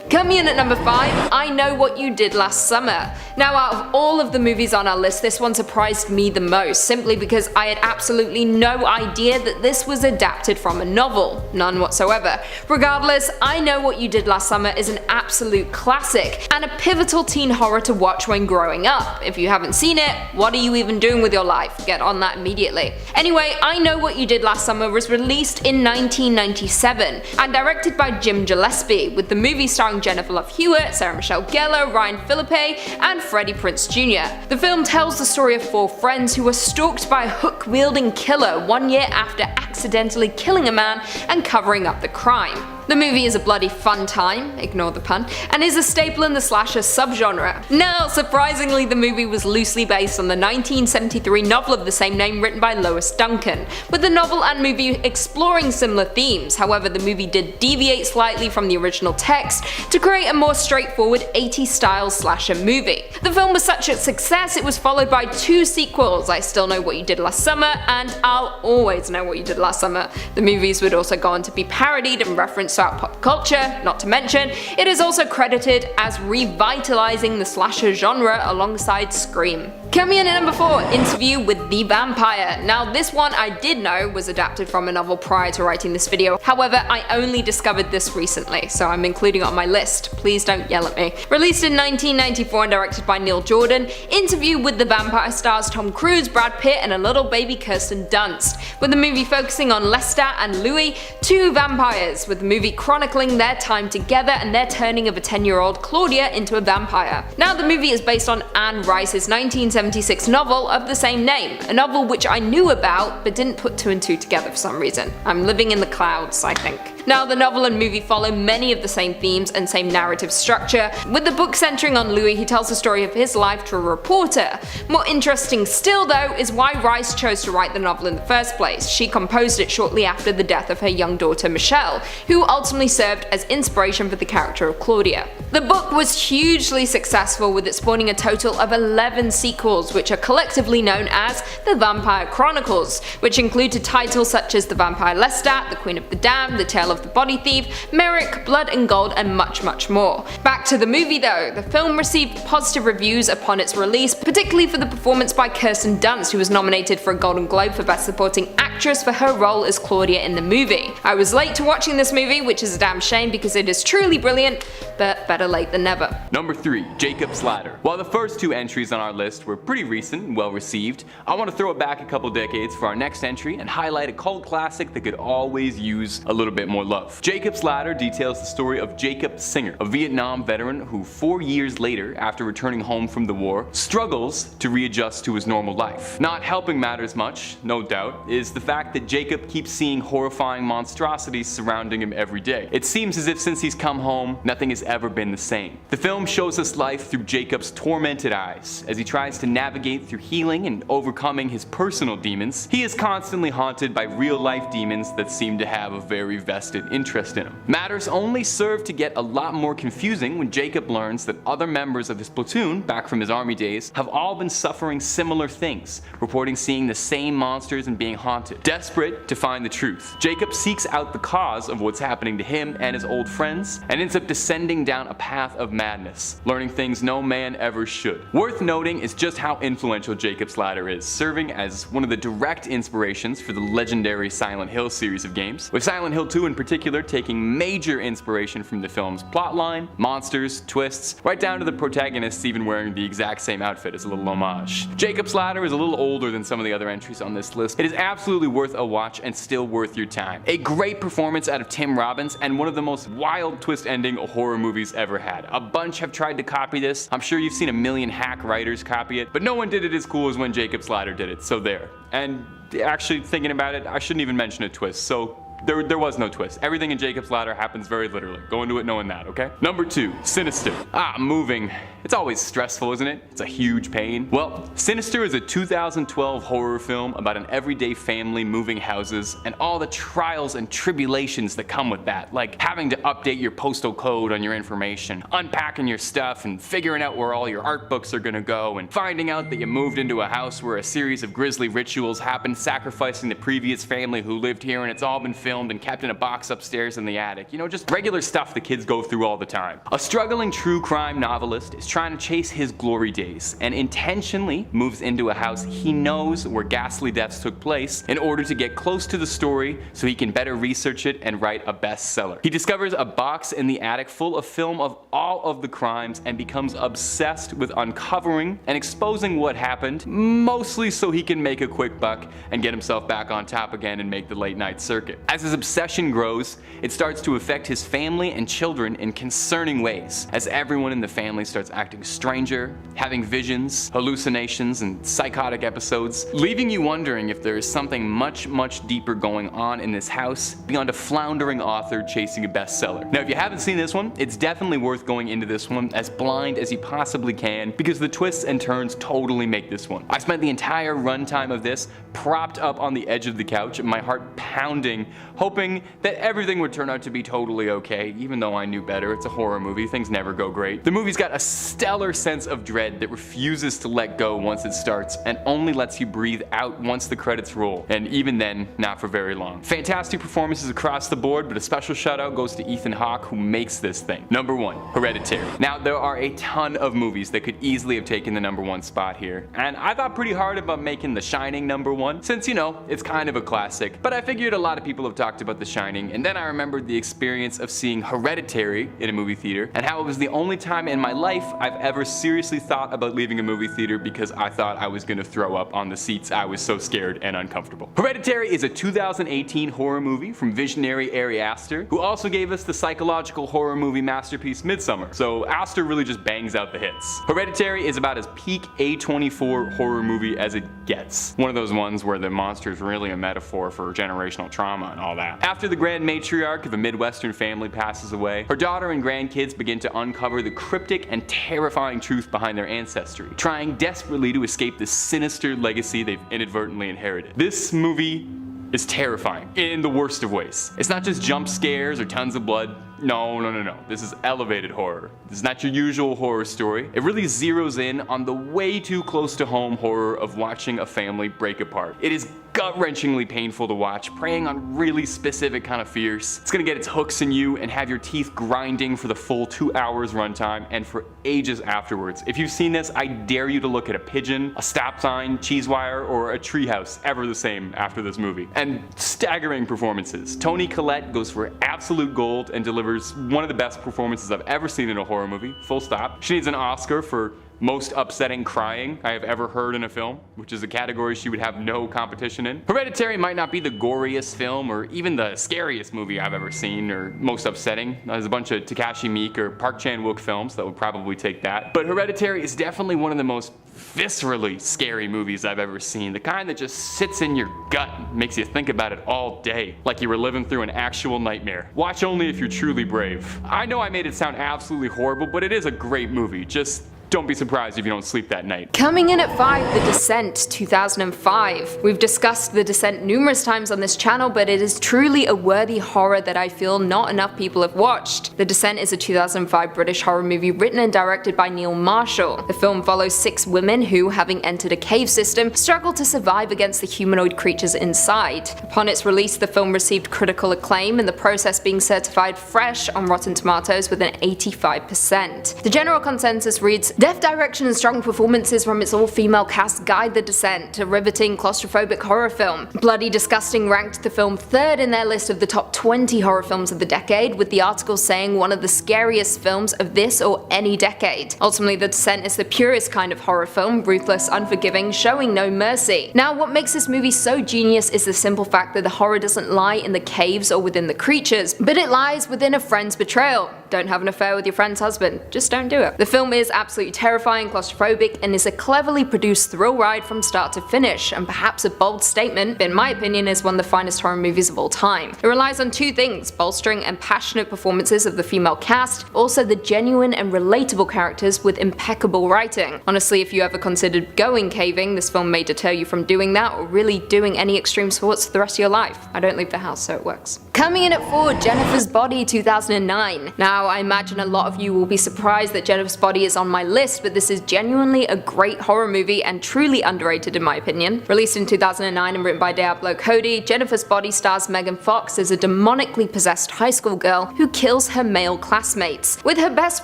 Coming in at number 5, I Know What You Did Last Summer. Now, out of all of the movies on our list, this one surprised me the most, simply because I had absolutely no idea that this was adapted from a novel. None whatsoever. Regardless, I Know What You Did Last Summer is an absolute classic, and a pivotal teen horror to watch when growing up. If you haven't seen it, what are you even doing with your life? Get on that immediately. Anyway, I Know What You Did Last Summer was released in 1997, and directed by Jim Gillespie, with the movie starring Jennifer Love Hewitt, Sarah Michelle Gellar, Ryan Philippe, and Freddie Prinze Jr. The film tells the story of 4 friends who were stalked by a hook-wielding killer 1 year after accidentally killing a man and covering up the crime. The movie is a bloody fun time, ignore the pun, and is a staple in the slasher subgenre. Now, surprisingly, the movie was loosely based on the 1973 novel of the same name written by Lois Duncan, with the novel and movie exploring similar themes. However, the movie did deviate slightly from the original text to create a more straightforward 80s style slasher movie. The film was such a success it was followed by 2 sequels, I Still Know What You Did Last Summer and I'll Always Know What You Did Last Summer. The movies would also go on to be parodied and referenced throughout pop culture, not to mention, it is also credited as revitalizing the slasher genre alongside Scream. Coming in at number 4, Interview with the Vampire. Now, this one I did know was adapted from a novel prior to writing this video, however I only discovered this recently, so I'm including it on my list. Please don't yell at me. Released in 1994 and directed by Neil Jordan, Interview with the Vampire stars Tom Cruise, Brad Pitt, and a little baby Kirsten Dunst, with the movie focusing on Lestat and Louis, 2 vampires, with the movie chronicling their time together and their turning of a 10-year-old Claudia into a vampire. Now, the movie is based on Anne Rice's 1976 novel of the same name, a novel which I knew about but didn't put 2 and 2 together for some reason. I'm living in the clouds, I think. Now, the novel and movie follow many of the same themes and same narrative structure. With the book centering on Louis, he tells the story of his life to a reporter. More interesting still, though, is why Rice chose to write the novel in the first place. She composed it shortly after the death of her young daughter Michelle, who ultimately served as inspiration for the character of Claudia. The book was hugely successful, with it spawning a total of 11 sequels, which are collectively known as the Vampire Chronicles, which included titles such as The Vampire Lestat, The Queen of the Damned, The Tale of the Body Thief, Merrick, Blood and Gold, and much more. Back to the movie though, the film received positive reviews upon its release, particularly for the performance by Kirsten Dunst, who was nominated for a Golden Globe for Best Supporting Actress for her role as Claudia in the movie. I was late to watching this movie, which is a damn shame because it is truly brilliant, but better late than never. Number 3, Jacob's Ladder. While the first 2 entries on our list were pretty recent and well received, I want to throw it back a couple decades for our next entry and highlight a cult classic that could always use a little bit more love. Jacob's Ladder details the story of Jacob Singer, a Vietnam veteran who 4 years later, after returning home from the war, struggles to readjust to his normal life. Not helping matters much, no doubt, is the fact that Jacob keeps seeing horrifying monstrosities surrounding him every day. It seems as if since he's come home, nothing has ever been the same. The film shows us life through Jacob's tormented eyes. As he tries to navigate through healing and overcoming his personal demons, he is constantly haunted by real-life demons that seem to have a very vested interest in him. Matters only serve to get a lot more confusing when Jacob learns that other members of his platoon, back from his army days, have all been suffering similar things, reporting seeing the same monsters and being haunted. Desperate to find the truth, Jacob seeks out the cause of what's happening to him and his old friends, and ends up descending down a path of madness, learning things no man ever should. Worth noting is just how influential Jacob's Ladder is, serving as one of the direct inspirations for the legendary Silent Hill series of games, with Silent Hill 2 in particular taking major inspiration from the film's plotline, monsters, twists, right down to the protagonists even wearing the exact same outfit as a little homage. Jacob's Ladder is a little older than some of the other entries on this list. It is absolutely worth a watch and still worth your time. A great performance out of Tim Robbins and one of the most wild twist ending horror movies ever had. A bunch have tried to copy this. I'm sure you've seen a million hack writers copy it, but no one did it as cool as when Jacob's Ladder did it, so there. And actually thinking about it, I shouldn't even mention a twist, so there was no twist. Everything in Jacob's Ladder happens very literally. Go into it knowing that, okay? Number 2, Sinister. Moving. It's always stressful, isn't it? It's a huge pain. Well, Sinister is a 2012 horror film about an everyday family moving houses and all the trials and tribulations that come with that, like having to update your postal code on your information, unpacking your stuff and figuring out where all your art books are gonna go, and finding out that you moved into a house where a series of grisly rituals happened, sacrificing the previous family who lived here, and it's all been filmed and kept in a box upstairs in the attic. You know, just regular stuff the kids go through all the time. A struggling true crime novelist is trying to chase his glory days and intentionally moves into a house he knows where ghastly deaths took place in order to get close to the story so he can better research it and write a bestseller. He discovers a box in the attic full of film of all of the crimes and becomes obsessed with uncovering and exposing what happened, mostly so he can make a quick buck and get himself back on top again and make the late night circuit. As his obsession grows, it starts to affect his family and children in concerning ways, as everyone in the family starts acting stranger, having visions, hallucinations, and psychotic episodes, leaving you wondering if there is something much deeper going on in this house beyond a floundering author chasing a bestseller. Now, if you haven't seen this one, it's definitely worth going into this one as blind as you possibly can, because the twists and turns totally make this one. I spent the entire runtime of this propped up on the edge of the couch, my heart pounding, hoping that everything would turn out to be totally okay, even though I knew better. It's a horror movie, things never go great. The movie's got a stellar sense of dread that refuses to let go once it starts and only lets you breathe out once the credits roll, and even then, not for very long. Fantastic performances across the board, but a special shout out goes to Ethan Hawke, who makes this thing. Number 1, Hereditary. Now, there are a ton of movies that could easily have taken the number 1 spot here, and I thought pretty hard about making The Shining number 1, since, you know, it's kind of a classic, but I figured a lot of people have talked about The Shining, and then I remembered the experience of seeing Hereditary in a movie theater, and how it was the only time in my life I've ever seriously thought about leaving a movie theater because I thought I was gonna throw up on the seats. I was so scared and uncomfortable. Hereditary is a 2018 horror movie from visionary Ari Aster, who also gave us the psychological horror movie masterpiece Midsommar, so Aster really just bangs out the hits. Hereditary is about as peak A24 horror movie as it gets. One of those ones where the monster is really a metaphor for generational trauma and all that. After the grand matriarch of a Midwestern family passes away, her daughter and grandkids begin to uncover the cryptic and terrifying truth behind their ancestry, trying desperately to escape the sinister legacy they've inadvertently inherited. This movie is terrifying in the worst of ways. It's not just jump scares or tons of blood. No. This is elevated horror. This is not your usual horror story. It really zeroes in on the way too close to home horror of watching a family break apart. It is gut-wrenchingly painful to watch, preying on really specific kind of fears. It's gonna get its hooks in you and have your teeth grinding for the full 2 hours runtime and for ages afterwards. If you've seen this, I dare you to look at a pigeon, a stop sign, cheese wire, or a treehouse ever the same after this movie. And staggering performances. Toni Collette goes for absolute gold and delivers one of the best performances I've ever seen in a horror movie, full stop. She needs an Oscar for most upsetting crying I have ever heard in a film, which is a category she would have no competition in. Hereditary might not be the goriest film or even the scariest movie I've ever seen or most upsetting. There's a bunch of Takashi Miike or Park Chan-wook films that would probably take that. But Hereditary is definitely one of the most viscerally scary movies I've ever seen. The kind that just sits in your gut and makes you think about it all day, like you were living through an actual nightmare. Watch only if you're truly brave. I know I made it sound absolutely horrible, but it is a great movie. Just don't be surprised if you don't sleep that night. Coming in at 5, The Descent, 2005. We've discussed The Descent numerous times on this channel, but it is truly a worthy horror that I feel not enough people have watched. The Descent is a 2005 British horror movie written and directed by Neil Marshall. The film follows 6 women who, having entered a cave system, struggle to survive against the humanoid creatures inside. Upon its release, the film received critical acclaim, in the process being certified fresh on Rotten Tomatoes with an 85%. The general consensus reads, deft direction and strong performances from its all-female cast guide The Descent, a riveting claustrophobic horror film. Bloody Disgusting ranked the film 3rd in their list of the top 20 horror films of the decade, with the article saying one of the scariest films of this or any decade. Ultimately, The Descent is the purest kind of horror film, ruthless, unforgiving, showing no mercy. Now, what makes this movie so genius is the simple fact that the horror doesn't lie in the caves or within the creatures, but it lies within a friend's betrayal. Don't have an affair with your friend's husband, just don't do it. The film is absolutely terrifying, claustrophobic, and is a cleverly produced thrill ride from start to finish, and perhaps a bold statement, but in my opinion is one of the finest horror movies of all time. It relies on 2 things, bolstering and passionate performances of the female cast, also the genuine and relatable characters with impeccable writing. Honestly, if you ever considered going caving, this film may deter you from doing that or really doing any extreme sports for the rest of your life. I don't leave the house, so it works. Coming in at 4, Jennifer's Body, 2009. Now, Now, I imagine a lot of you will be surprised that Jennifer's Body is on my list, but this is genuinely a great horror movie and truly underrated in my opinion. Released in 2009 and written by Diablo Cody, Jennifer's Body stars Megan Fox as a demonically possessed high school girl who kills her male classmates, with her best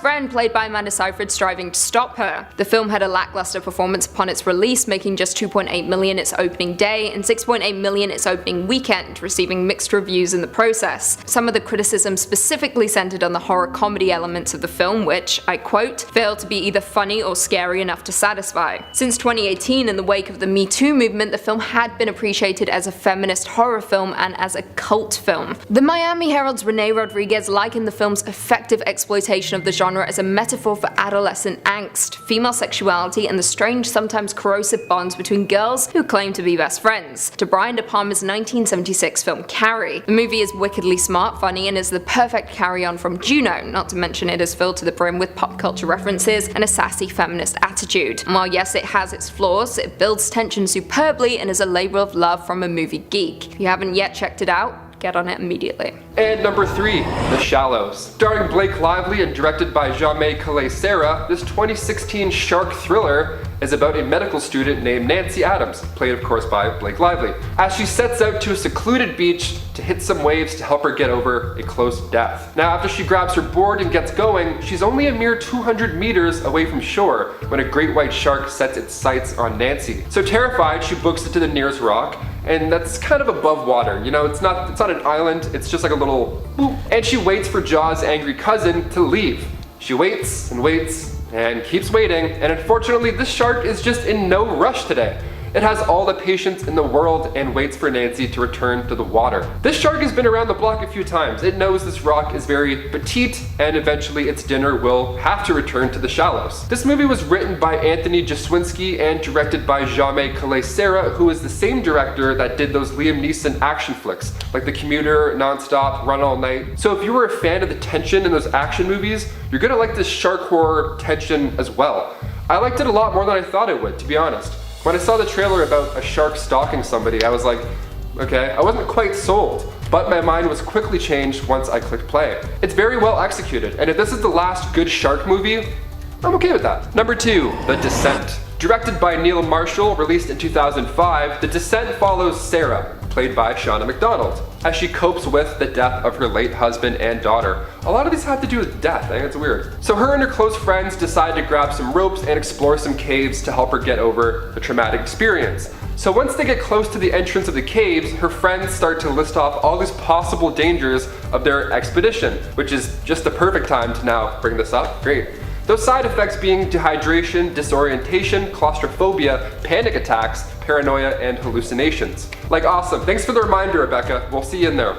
friend played by Amanda Seyfried striving to stop her. The film had a lackluster performance upon its release, making just $2.8 million its opening day and $6.8 million its opening weekend, receiving mixed reviews in the process. Some of the criticism specifically centered on the horror comedy elements of the film, which, I quote, failed to be either funny or scary enough to satisfy. Since 2018, in the wake of the Me Too movement, the film had been appreciated as a feminist horror film and as a cult film. The Miami Herald's Renee Rodriguez likened the film's effective exploitation of the genre as a metaphor for adolescent angst, female sexuality, and the strange, sometimes corrosive bonds between girls who claim to be best friends, to Brian De Palma's 1976 film Carrie. The movie is wickedly smart, funny, and is the perfect carry-on from Juno, not to mention it is filled to the brim with pop culture references and a sassy feminist attitude. And while yes, it has its flaws, it builds tension superbly and is a labor of love from a movie geek. If you haven't yet checked it out, get on it immediately. And number 3, The Shallows. Starring Blake Lively and directed by Jaume Collet-Serra, this 2016 shark thriller is about a medical student named Nancy Adams, played of course by Blake Lively, as she sets out to a secluded beach to hit some waves to help her get over a close death. Now, after she grabs her board and gets going, she's only a mere 200 meters away from shore when a great white shark sets its sights on Nancy. So terrified, she books it to the nearest rock, and that's kind of above water. You know, it's not an island, it's just like a little boop. And she waits for Jaws' angry cousin to leave. She waits and waits and keeps waiting, and unfortunately this shark is just in no rush today. It has all the patience in the world and waits for Nancy to return to the water. This shark has been around the block a few times. It knows this rock is very petite and eventually its dinner will have to return to the shallows. This movie was written by Anthony Jaswinski and directed by Jaume Collet-Serra, who is the same director that did those Liam Neeson action flicks, like The Commuter, Nonstop, Run All Night. So if you were a fan of the tension in those action movies, you're gonna like this shark horror tension as well. I liked it a lot more than I thought it would, to be honest. When I saw the trailer about a shark stalking somebody, I was like, okay, I wasn't quite sold, but my mind was quickly changed once I clicked play. It's very well executed, and if this is the last good shark movie, I'm okay with that. Number 2, The Descent. Directed by Neil Marshall, released in 2005, The Descent follows Sarah, played by Shauna McDonald, as she copes with the death of her late husband and daughter. A lot of these have to do with death, I think it's weird. So her and her close friends decide to grab some ropes and explore some caves to help her get over the traumatic experience. So once they get close to the entrance of the caves, her friends start to list off all these possible dangers of their expedition, which is just the perfect time to now bring this up. Great. Those side effects being dehydration, disorientation, claustrophobia, panic attacks, paranoia, and hallucinations. Like, awesome. Thanks for the reminder, Rebecca. We'll see you in there.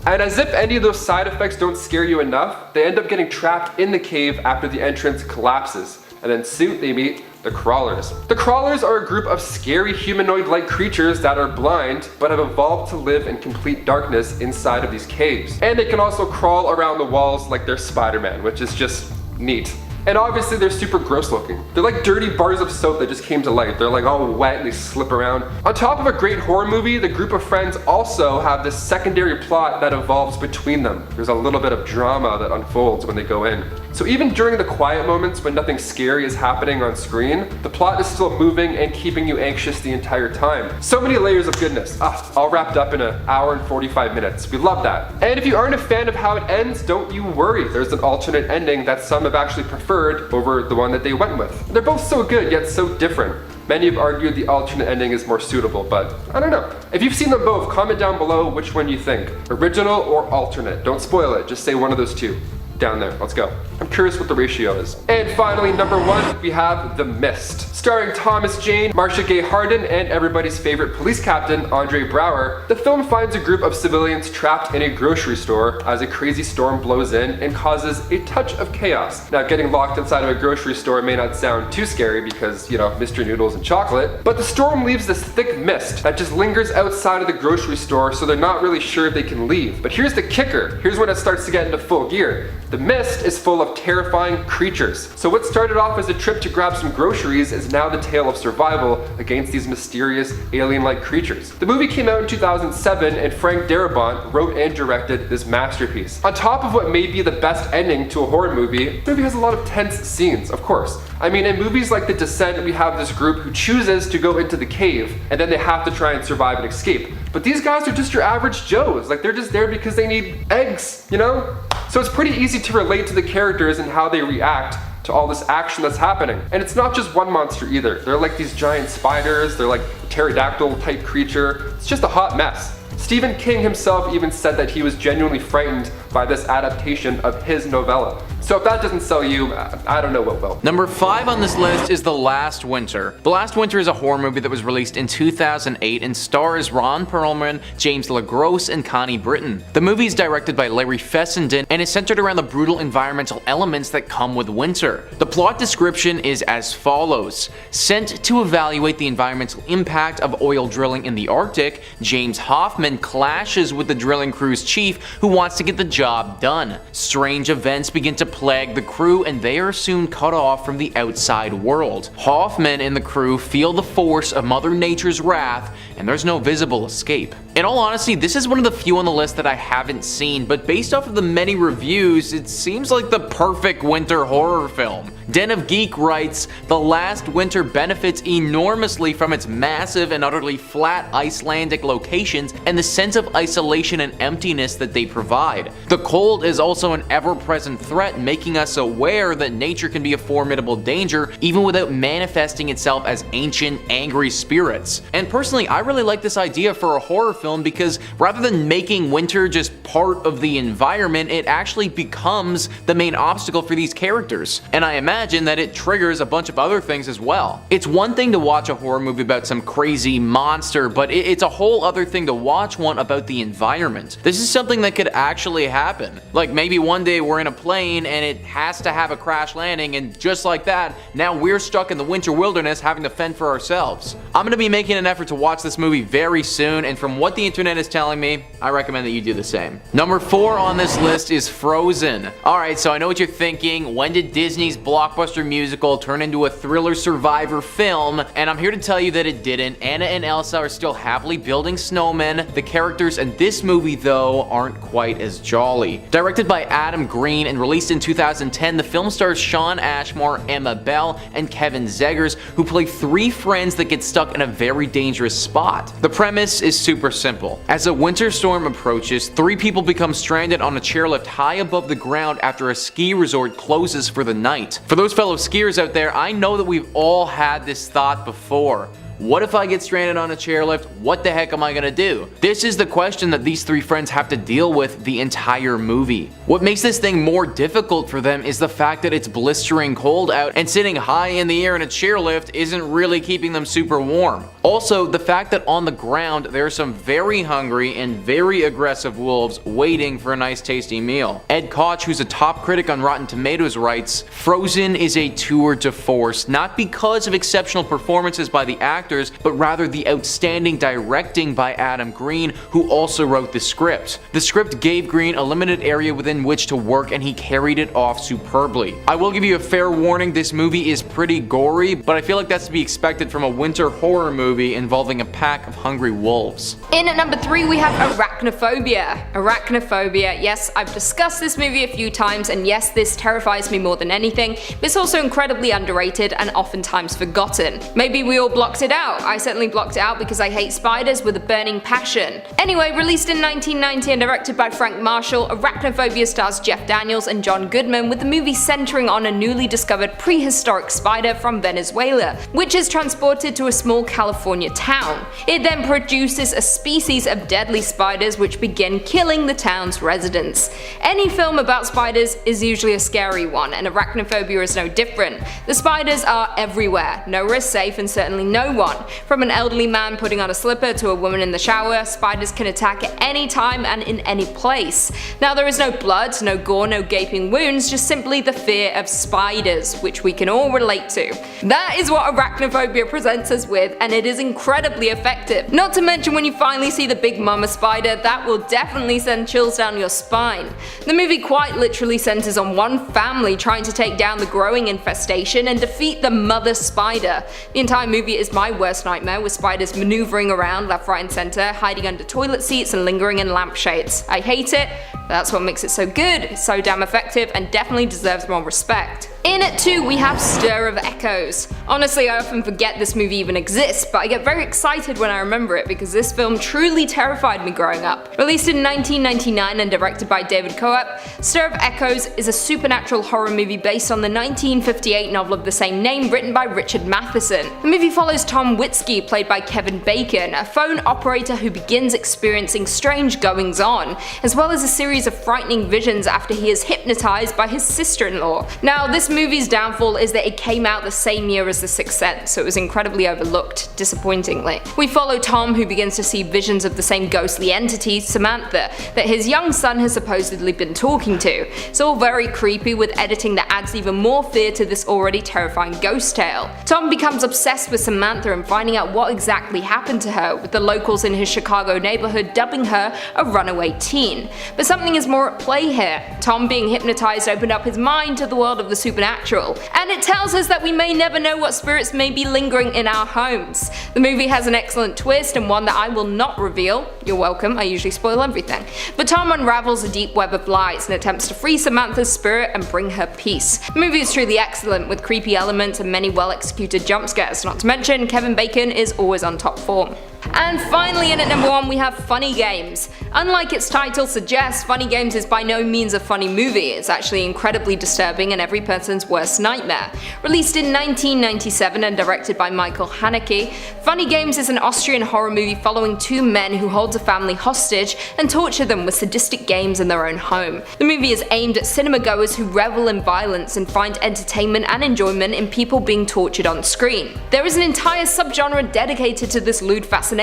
And as if any of those side effects don't scare you enough, they end up getting trapped in the cave after the entrance collapses. And then soon they meet the Crawlers. The Crawlers are a group of scary humanoid-like creatures that are blind, but have evolved to live in complete darkness inside of these caves. And they can also crawl around the walls like they're Spider-Man, which is just neat. And obviously they're super gross looking. They're like dirty bars of soap that just came to light. They're like all wet and they slip around. On top of a great horror movie, the group of friends also have this secondary plot that evolves between them. There's a little bit of drama that unfolds when they go in. So even during the quiet moments when nothing scary is happening on screen, the plot is still moving and keeping you anxious the entire time. So many layers of goodness. All wrapped up in an hour and 45 minutes. We love that. And if you aren't a fan of how it ends, don't you worry. There's an alternate ending that some have actually preferred over the one that they went with. They're both so good, yet so different. Many have argued the alternate ending is more suitable, but I don't know. If you've seen them both, comment down below which one you think. Original or alternate. Don't spoil it, just say one of those two. Down there, let's go. I'm curious what the ratio is. And finally, number 1, we have The Mist. Starring Thomas Jane, Marcia Gay Harden, and everybody's favorite police captain, Andre Braugher, the film finds a group of civilians trapped in a grocery store as a crazy storm blows in and causes a touch of chaos. Now, getting locked inside of a grocery store may not sound too scary because, you know, Mr. Noodles and chocolate, but the storm leaves this thick mist that just lingers outside of the grocery store, so they're not really sure if they can leave. But here's the kicker. Here's when it starts to get into full gear. The mist is full of terrifying creatures. So what started off as a trip to grab some groceries is now the tale of survival against these mysterious alien-like creatures. The movie came out in 2007 and Frank Darabont wrote and directed this masterpiece. On top of what may be the best ending to a horror movie, the movie has a lot of tense scenes, of course. I mean, in movies like The Descent, we have this group who chooses to go into the cave and then they have to try and survive and escape. But these guys are just your average Joes. Like, they're just there because they need eggs, you know? So it's pretty easy to relate to the characters and how they react to all this action that's happening. And it's not just one monster either. They're like these giant spiders, they're like a pterodactyl type creature. It's just a hot mess. Stephen King himself even said that he was genuinely frightened by this adaptation of his novella. So if that doesn't sell you, I don't know what will. Number 5 on this list is The Last Winter. The Last Winter is a horror movie that was released in 2008 and stars Ron Perlman, James LaGrosse, and Connie Britton. The movie is directed by Larry Fessenden and is centered around the brutal environmental elements that come with winter. The plot description is as follows. Sent to evaluate the environmental impact of oil drilling in the Arctic, James Hoffman clashes with the drilling crew's chief who wants to get the job done. Strange events begin to plague the crew and they are soon cut off from the outside world. Hoffman and the crew feel the force of Mother Nature's wrath and there's no visible escape. In all honesty, this is one of the few on the list that I haven't seen, but based off of the many reviews, it seems like the perfect winter horror film. Den of Geek writes, The Last Winter benefits enormously from its massive and utterly flat Icelandic locations and the sense of isolation and emptiness that they provide. The cold is also an ever-present threat, making us aware that nature can be a formidable danger even without manifesting itself as ancient, angry spirits. And personally, I really like this idea for a horror film because rather than making winter just part of the environment, it actually becomes the main obstacle for these characters. And I imagine that it triggers a bunch of other things as well. It's one thing to watch a horror movie about some crazy monster, but it's a whole other thing to watch one about the environment. This is something that could actually happen. Like maybe one day we're in a plane and it has to have a crash landing, and just like that, now we're stuck in the winter wilderness having to fend for ourselves. I'm gonna be making an effort to watch this movie very soon, and from what the internet is telling me, I recommend that you do the same. Number 4 on this list is Frozen. Alright, so I know what you're thinking. When did Disney's blockbuster musical turn into a thriller survivor film? And I'm here to tell you that it didn't. Anna and Elsa are still happily building snowmen. The characters in this movie, though, aren't quite as jolly. Directed by Adam Green and released in 2010, the film stars Shawn Ashmore, Emma Bell, and Kevin Zegers, who play 3 friends that get stuck in a very dangerous spot. The premise is super simple. As a winter storm approaches, 3 people become stranded on a chairlift high above the ground after a ski resort closes for the night. For those fellow skiers out there, I know that we've all had this thought before. What if I get stranded on a chairlift? What the heck am I gonna do? This is the question that these 3 friends have to deal with the entire movie. What makes this thing more difficult for them is the fact that it's blistering cold out and sitting high in the air in a chairlift isn't really keeping them super warm. Also, the fact that on the ground there are some very hungry and very aggressive wolves waiting for a nice tasty meal. Ed Koch, who's a top critic on Rotten Tomatoes, writes, Frozen is a tour de force, not because of exceptional performances by the actors, but rather the outstanding directing by Adam Green, who also wrote the script. The script gave Green a limited area within which to work and he carried it off superbly. I will give you a fair warning, this movie is pretty gory, but I feel like that's to be expected from a winter horror movie involving a pack of hungry wolves. In at number 3 we have Arachnophobia. Arachnophobia, yes, I've discussed this movie a few times, and yes, this terrifies me more than anything, but it's also incredibly underrated and oftentimes forgotten. Maybe we all blocked it out. I certainly blocked it out because I hate spiders with a burning passion. Anyway, released in 1990 and directed by Frank Marshall, Arachnophobia stars Jeff Daniels and John Goodman, with the movie centering on a newly discovered prehistoric spider from Venezuela, which is transported to a small California town. It then produces a species of deadly spiders which begin killing the town's residents. Any film about spiders is usually a scary one, and Arachnophobia is no different. The spiders are everywhere, nowhere is safe and certainly no one everyone. From an elderly man putting on a slipper to a woman in the shower, spiders can attack at any time and in any place. Now there is no blood, no gore, no gaping wounds, just simply the fear of spiders, which we can all relate to. That is what arachnophobia presents us with, and it is incredibly effective. Not to mention when you finally see the big mama spider, that will definitely send chills down your spine. The movie quite literally centers on one family trying to take down the growing infestation and defeat the mother spider. The entire movie is my worst nightmare, with spiders maneuvering around left, right and center, hiding under toilet seats and lingering in lampshades. I hate it, but that's what makes it so good. It's so damn effective and definitely deserves more respect. In it too, we have Stir of Echoes. Honestly, I often forget this movie even exists, but I get very excited when I remember it because this film truly terrified me growing up. Released in 1999 and directed by David Coop, Stir of Echoes is a supernatural horror movie based on the 1958 novel of the same name written by Richard Matheson. The movie follows Tom Witzke, played by Kevin Bacon, a phone operator who begins experiencing strange goings-on, as well as a series of frightening visions after he is hypnotized by his sister-in-law. Now, this movie's downfall is that it came out the same year as The Sixth Sense, so it was incredibly overlooked, disappointingly. We follow Tom, who begins to see visions of the same ghostly entity, Samantha, that his young son has supposedly been talking to. It's all very creepy, with editing that adds even more fear to this already terrifying ghost tale. Tom becomes obsessed with Samantha and finding out what exactly happened to her, with the locals in his Chicago neighborhood dubbing her a runaway teen. But something is more at play here. Tom, being hypnotized, opened up his mind to the world of the supernatural, and it tells us that we may never know what spirits may be lingering in our homes. The movie has an excellent twist, and one that I will not reveal. You're welcome, I usually spoil everything. But Tom unravels a deep web of lies and attempts to free Samantha's spirit and bring her peace. The movie is truly excellent, with creepy elements and many well executed jump scares, not to mention Kevin Bacon is always on top form. And finally, in at number 1 we have Funny Games. Unlike its title suggests, Funny Games is by no means a funny movie. It's actually incredibly disturbing and every person's worst nightmare. Released in 1997 and directed by Michael Haneke, Funny Games is an Austrian horror movie following two men who hold a family hostage and torture them with sadistic games in their own home. The movie is aimed at cinema goers who revel in violence and find entertainment and enjoyment in people being tortured on screen. There is an entire subgenre dedicated to this lewd fascination,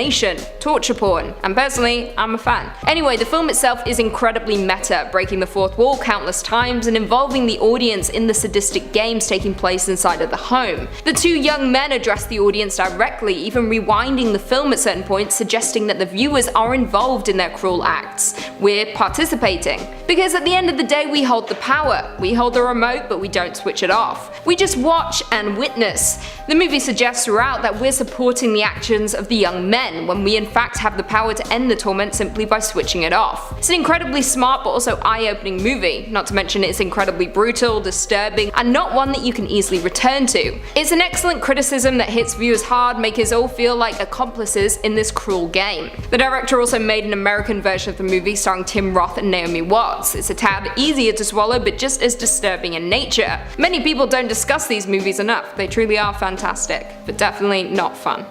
torture porn, and personally, I'm a fan. Anyway, the film itself is incredibly meta, breaking the fourth wall countless times and involving the audience in the sadistic games taking place inside of the home. The two young men address the audience directly, even rewinding the film at certain points, suggesting that the viewers are involved in their cruel acts. We're participating. Because at the end of the day, we hold the power. We hold the remote, but we don't switch it off. We just watch and witness. The movie suggests throughout that we're supporting the actions of the young men, when we in fact have the power to end the torment simply by switching it off. It's an incredibly smart but also eye-opening movie, not to mention it's incredibly brutal, disturbing, and not one that you can easily return to. It's an excellent criticism that hits viewers hard, making us all feel like accomplices in this cruel game. The director also made an American version of the movie starring Tim Roth and Naomi Watts. It's a tad easier to swallow but just as disturbing in nature. Many people don't discuss these movies enough. They truly are fantastic, but definitely not fun.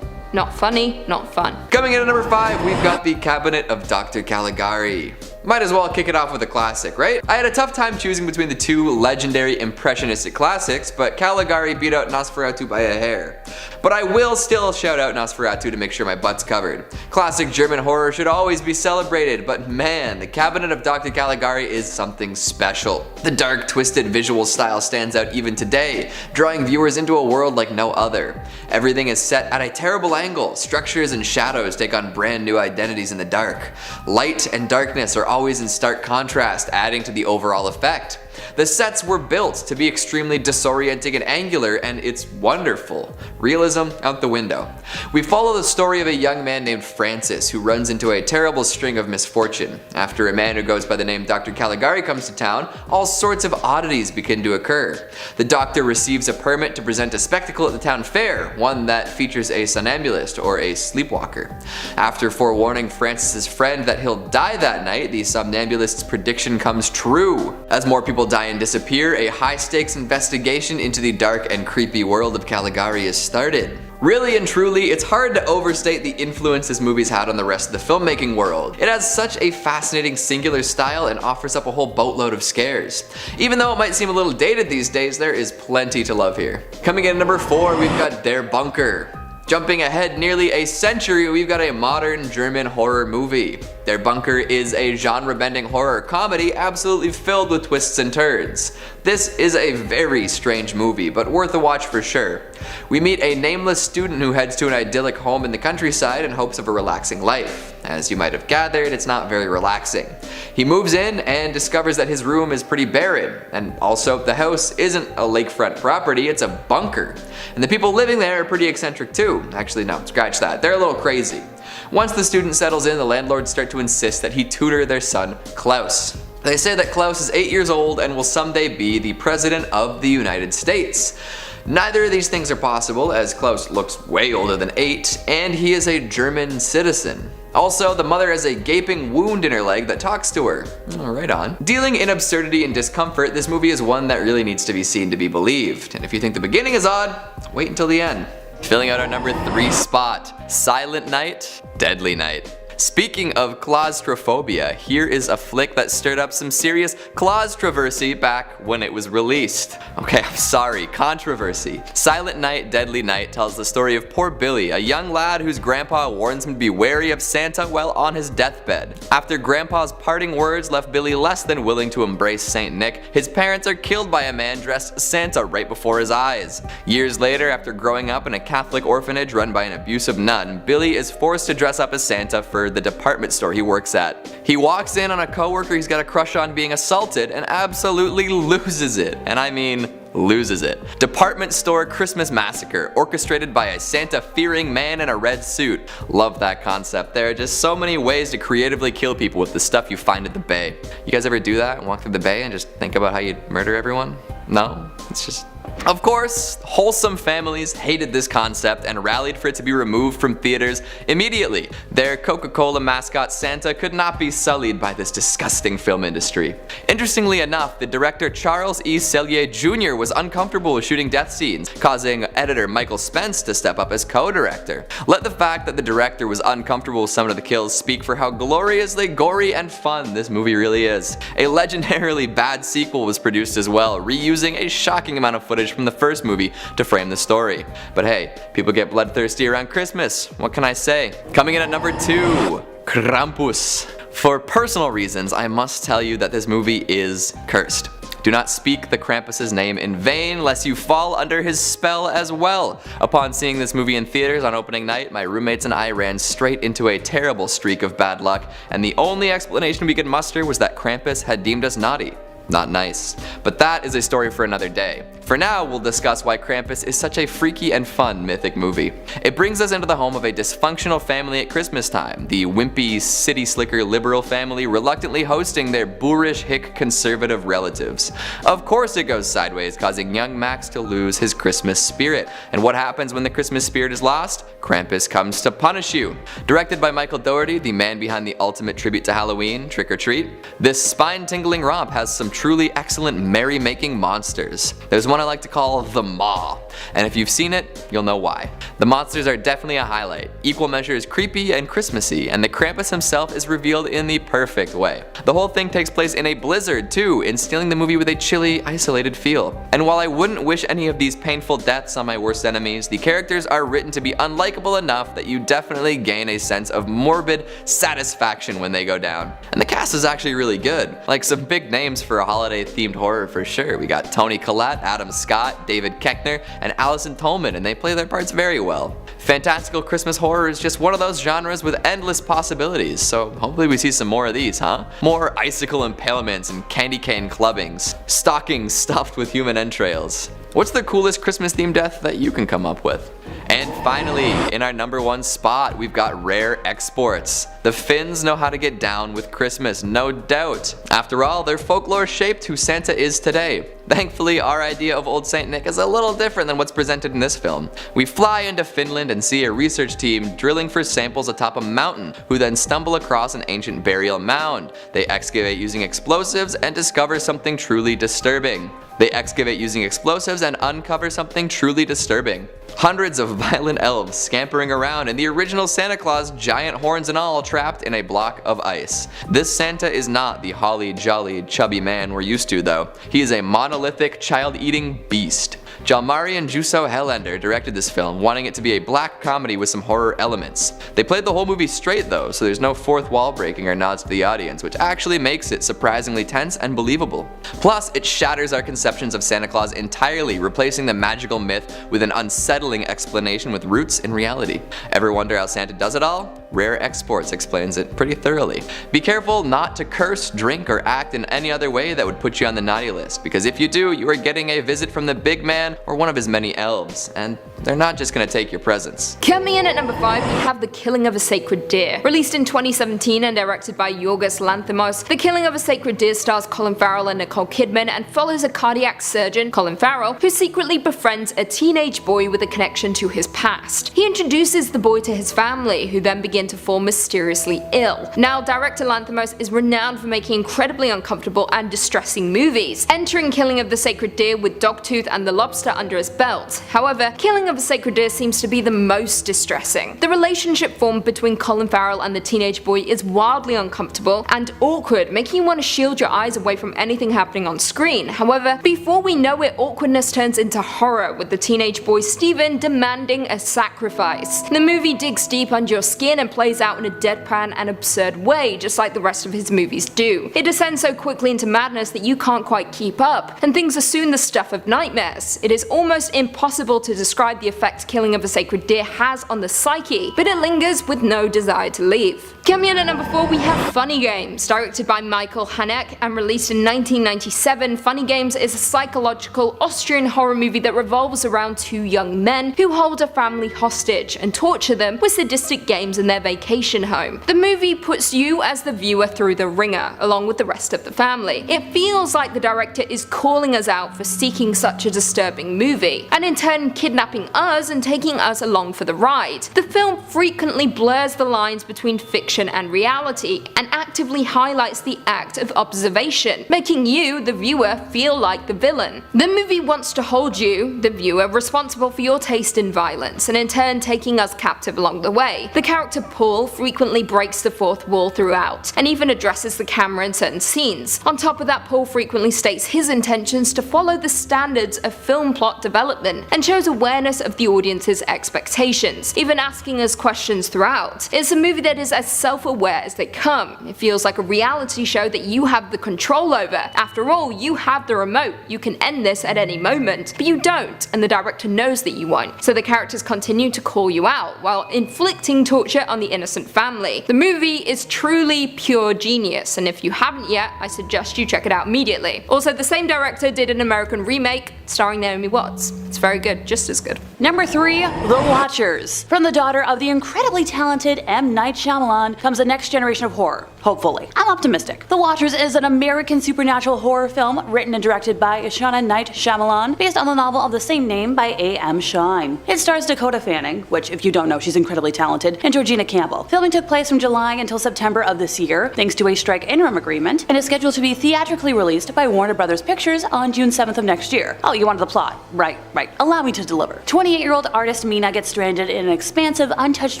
Not funny, not fun. Coming in at number 5, we've got The Cabinet of Dr. Caligari. Might as well kick it off with a classic, right? I had a tough time choosing between the two legendary impressionistic classics, but Caligari beat out Nosferatu by a hair. But I will still shout out Nosferatu to make sure my butt's covered. Classic German horror should always be celebrated, but man, The Cabinet of Dr. Caligari is something special. The dark, twisted visual style stands out even today, drawing viewers into a world like no other. Everything is set at a terrible angle, structures and shadows take on brand new identities in the dark. Light and darkness are always in stark contrast, adding to the overall effect. The sets were built to be extremely disorienting and angular, and it's wonderful. Realism out the window. We follow the story of a young man named Francis who runs into a terrible string of misfortune. After a man who goes by the name Dr. Caligari comes to town, all sorts of oddities begin to occur. The doctor receives a permit to present a spectacle at the town fair, one that features a somnambulist or a sleepwalker. After forewarning Francis's friend that he'll die that night, the somnambulist's prediction comes true. As more people die and disappear, a high-stakes investigation into the dark and creepy world of Caligari is started. Really and truly, it's hard to overstate the influence this movie's had on the rest of the filmmaking world. It has such a fascinating singular style and offers up a whole boatload of scares. Even though it might seem a little dated these days, there is plenty to love here. Coming in at number 4, we've got Der Bunker. Jumping ahead nearly a century, we've got a modern German horror movie. Der Bunker is a genre-bending horror comedy absolutely filled with twists and turns. This is a very strange movie, but worth a watch for sure. We meet a nameless student who heads to an idyllic home in the countryside in hopes of a relaxing life. As you might have gathered, it's not very relaxing. He moves in and discovers that his room is pretty barren, and also the house isn't a lakefront property, it's a bunker. And the people living there are pretty eccentric too. Actually no, scratch that, they're a little crazy. Once the student settles in, the landlords start to insist that he tutor their son, Klaus. They say that Klaus is 8 years old and will someday be the President of the United States. Neither of these things are possible, as Klaus looks way older than 8, and he is a German citizen. Also, the mother has a gaping wound in her leg that talks to her. Oh, right on. Dealing in absurdity and discomfort, this movie is one that really needs to be seen to be believed. And if you think the beginning is odd, wait until the end. Filling out our number 3 spot, Silent Night, Deadly Night. Speaking of claustrophobia, here is a flick that stirred up some serious claustroversy back when it was released. Okay, I'm sorry, controversy. Silent Night, Deadly Night tells the story of poor Billy, a young lad whose grandpa warns him to be wary of Santa while on his deathbed. After grandpa's parting words left Billy less than willing to embrace Saint Nick, his parents are killed by a man dressed as Santa right before his eyes. Years later, after growing up in a Catholic orphanage run by an abusive nun, Billy is forced to dress up as Santa for the department store he works at. He walks in on a coworker he's got a crush on being assaulted and absolutely loses it. And I mean loses it. Department store Christmas massacre, orchestrated by a Santa-fearing man in a red suit. Love that concept. There are just so many ways to creatively kill people with the stuff you find at the bay. You guys ever do that and walk through the bay and just think about how you'd murder everyone? No? It's just... Of course, wholesome families hated this concept and rallied for it to be removed from theaters immediately. Their Coca-Cola mascot Santa could not be sullied by this disgusting film industry. Interestingly enough, the director Charles E. Sellier Jr. was uncomfortable with shooting death scenes, causing editor Michael Spence to step up as co-director. Let the fact that the director was uncomfortable with some of the kills speak for how gloriously gory and fun this movie really is. A legendarily bad sequel was produced as well, reusing a shocking amount of footage from the first movie to frame the story. But hey, people get bloodthirsty around Christmas. What can I say? Coming in at number 2, Krampus. For personal reasons, I must tell you that this movie is cursed. Do not speak the Krampus's name in vain, lest you fall under his spell as well. Upon seeing this movie in theaters on opening night, my roommates and I ran straight into a terrible streak of bad luck, and the only explanation we could muster was that Krampus had deemed us naughty. Not nice. But that is a story for another day. For now, we'll discuss why Krampus is such a freaky and fun mythic movie. It brings us into the home of a dysfunctional family at Christmas time, the wimpy, city slicker liberal family reluctantly hosting their boorish hick conservative relatives. Of course it goes sideways, causing young Max to lose his Christmas spirit. And what happens when the Christmas spirit is lost? Krampus comes to punish you. Directed by Michael Dougherty, the man behind the ultimate tribute to Halloween, Trick or Treat, this spine-tingling romp has some truly excellent merry-making monsters. There's one I like to call the Maw, and if you've seen it, you'll know why. The monsters are definitely a highlight, equal measures creepy and Christmassy, and the Krampus himself is revealed in the perfect way. The whole thing takes place in a blizzard too, instilling the movie with a chilly, isolated feel. And while I wouldn't wish any of these painful deaths on my worst enemies, the characters are written to be unlikable enough that you definitely gain a sense of morbid satisfaction when they go down. And the cast is actually really good, like some big names for a holiday-themed horror for sure. We got Toni Collette, Adam Scott, David Koechner, and Allison Tolman, and they play their parts very well. Fantastical Christmas horror is just one of those genres with endless possibilities, so hopefully we see some more of these, huh? More icicle impalements and candy cane clubbings, stockings stuffed with human entrails. What's the coolest Christmas themed death that you can come up with? And finally, in our number 1 spot, we've got rare exports. The Finns know how to get down with Christmas, no doubt. After all, their folklore shaped who Santa is today. Thankfully, our idea of Old Saint Nick is a little different than what's presented in this film. We fly into Finland and see a research team drilling for samples atop a mountain, who then stumble across an ancient burial mound. They excavate using explosives and discover something truly disturbing. They excavate using explosives and uncover something truly disturbing. Hundreds of violent elves scampering around, and the original Santa Claus, giant horns and all, trapped in a block of ice. This Santa is not the holly jolly chubby man we're used to though. He is a monolithic child-eating beast. Jalmari and Juso Helander directed this film, wanting it to be a black comedy with some horror elements. They played the whole movie straight though, so there's no fourth wall breaking or nods to the audience, which actually makes it surprisingly tense and believable. Plus, it shatters our conceptions of Santa Claus entirely, replacing the magical myth with an unsettling explanation with roots in reality. Ever wonder how Santa does it all? Rare Exports explains it pretty thoroughly. Be careful not to curse, drink, or act in any other way that would put you on the naughty list, because if you do, you are getting a visit from the big man or one of his many elves, and they're not just gonna take your presents. Coming in at number 5, we have The Killing of a Sacred Deer. Released in 2017 and directed by Yorgos Lanthimos, The Killing of a Sacred Deer stars Colin Farrell and Nicole Kidman and follows a cardiac surgeon, Colin Farrell, who secretly befriends a teenage boy with a connection to his past. He introduces the boy to his family, who then begin to fall mysteriously ill. Now, director Lanthimos is renowned for making incredibly uncomfortable and distressing movies, entering Killing of the Sacred Deer with Dogtooth and The Lobster under his belt. However, Killing of a Sacred Deer seems to be the most distressing. The relationship formed between Colin Farrell and the teenage boy is wildly uncomfortable and awkward, making you want to shield your eyes away from anything happening on screen. However, before we know it, awkwardness turns into horror, with the teenage boy Steven demanding a sacrifice. The movie digs deep under your skin and plays out in a deadpan and absurd way, just like the rest of his movies do. It descends so quickly into madness that you can't quite keep up, and things are soon the stuff of nightmares. It is almost impossible to describe the effect Killing of a Sacred Deer has on the psyche, but it lingers with no desire to leave. Coming in at number 4, we have Funny Games. Directed by Michael Haneke and released in 1997, Funny Games is a psychological Austrian horror movie that revolves around two young men who hold a family hostage and torture them with sadistic games in their vacation home. The movie puts you as the viewer through the ringer, along with the rest of the family. It feels like the director is calling us out for seeking such a disturbing movie, and in turn kidnapping us and taking us along for the ride. The film frequently blurs the lines between fiction and reality, and actively highlights the act of observation, making you, the viewer, feel like the villain. The movie wants to hold you, the viewer, responsible for your taste in violence, and in turn taking us captive along the way. The character Paul frequently breaks the fourth wall throughout, and even addresses the camera in certain scenes. On top of that, Paul frequently states his intentions to follow the standards of film plot development, and shows awareness of the audience's expectations, even asking us questions throughout. It's a movie that is as self-aware as they come. It feels like a reality show that you have the control over. After all, you have the remote, you can end this at any moment, but you don't, and the director knows that you won't. So the characters continue to call you out, while inflicting torture on the innocent family. The movie is truly pure genius, and if you haven't yet, I suggest you check it out immediately. Also, the same director did an American remake starring Naomi Watts. It's very good, just as good. Number 3, The Watchers. From the daughter of the incredibly talented M. Night Shyamalan comes the next generation of horror. Hopefully. I'm optimistic. The Watchers is an American supernatural horror film written and directed by Ishana Night Shyamalan, based on the novel of the same name by A.M. Shine. It stars Dakota Fanning, which if you don't know she's incredibly talented, and Georgina Campbell. Filming took place from July until September of this year, thanks to a strike interim agreement, and is scheduled to be theatrically released by Warner Brothers Pictures on June 7th of next year. Oh, you wanted the plot. Right. Allow me to deliver. 28-year-old artist Mina gets stranded in an expansive, untouched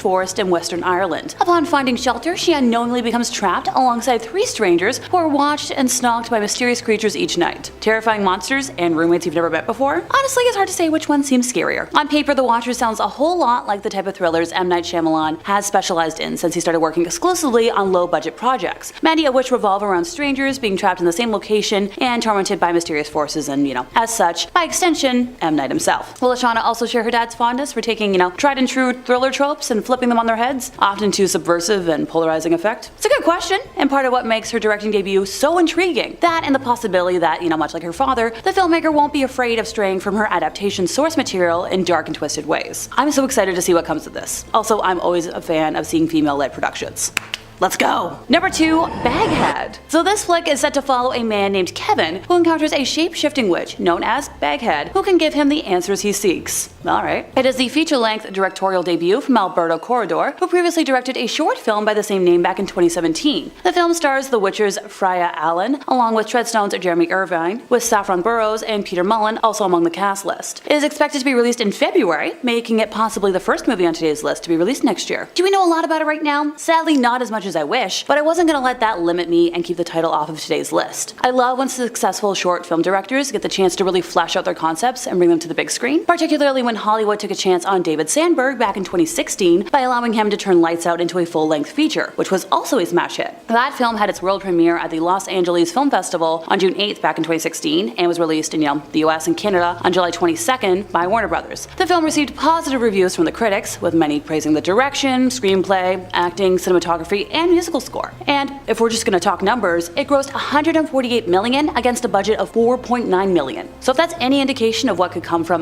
forest in Western Ireland. Upon finding shelter, she unknowingly becomes trapped alongside 3 strangers who are watched and stalked by mysterious creatures each night. Terrifying monsters and roommates you've never met before? Honestly, it's hard to say which one seems scarier. On paper, The Watchers sounds a whole lot like the type of thrillers M. Night Shyamalan has specialized in since he started working exclusively on low-budget projects, many of which revolve around strangers being trapped in the same location and tormented by mysterious forces and, as such, by extension, M. Night himself. Will Ishana also share her dad's fondness for taking, tried and true thriller tropes and flipping them on their heads, often to subversive and polarizing effect? It's a good question, and part of what makes her directing debut so intriguing. That and the possibility that, much like her father, the filmmaker won't be afraid of straying from her adaptation source material in dark and twisted ways. I'm so excited to see what comes of this. Also, I'm always a fan of seeing female-led productions. Let's go! Number 2, Baghead. So this flick is set to follow a man named Kevin who encounters a shape-shifting witch known as Baghead who can give him the answers he seeks. Alright. It is the feature-length directorial debut from Alberto Corredor, who previously directed a short film by the same name back in 2017. The film stars The Witcher's Freya Allen, along with Treadstone's Jeremy Irvine, with Saffron Burrows and Peter Mullen also among the cast list. It is expected to be released in February, making it possibly the first movie on today's list to be released next year. Do we know a lot about it right now? Sadly, not as much as as I wish, but I wasn't gonna let that limit me and keep the title off of today's list. I love when successful short film directors get the chance to really flesh out their concepts and bring them to the big screen, particularly when Hollywood took a chance on David Sandberg back in 2016 by allowing him to turn Lights Out into a full-length feature, which was also a smash hit. That film had its world premiere at the Los Angeles Film Festival on June 8th back in 2016 and was released in the US and Canada on July 22nd by Warner Brothers. The film received positive reviews from the critics, with many praising the direction, screenplay, acting, cinematography, and musical score. And if we're just gonna talk numbers, it grossed $148 million against a budget of $4.9 million. So if that's any indication of what could come from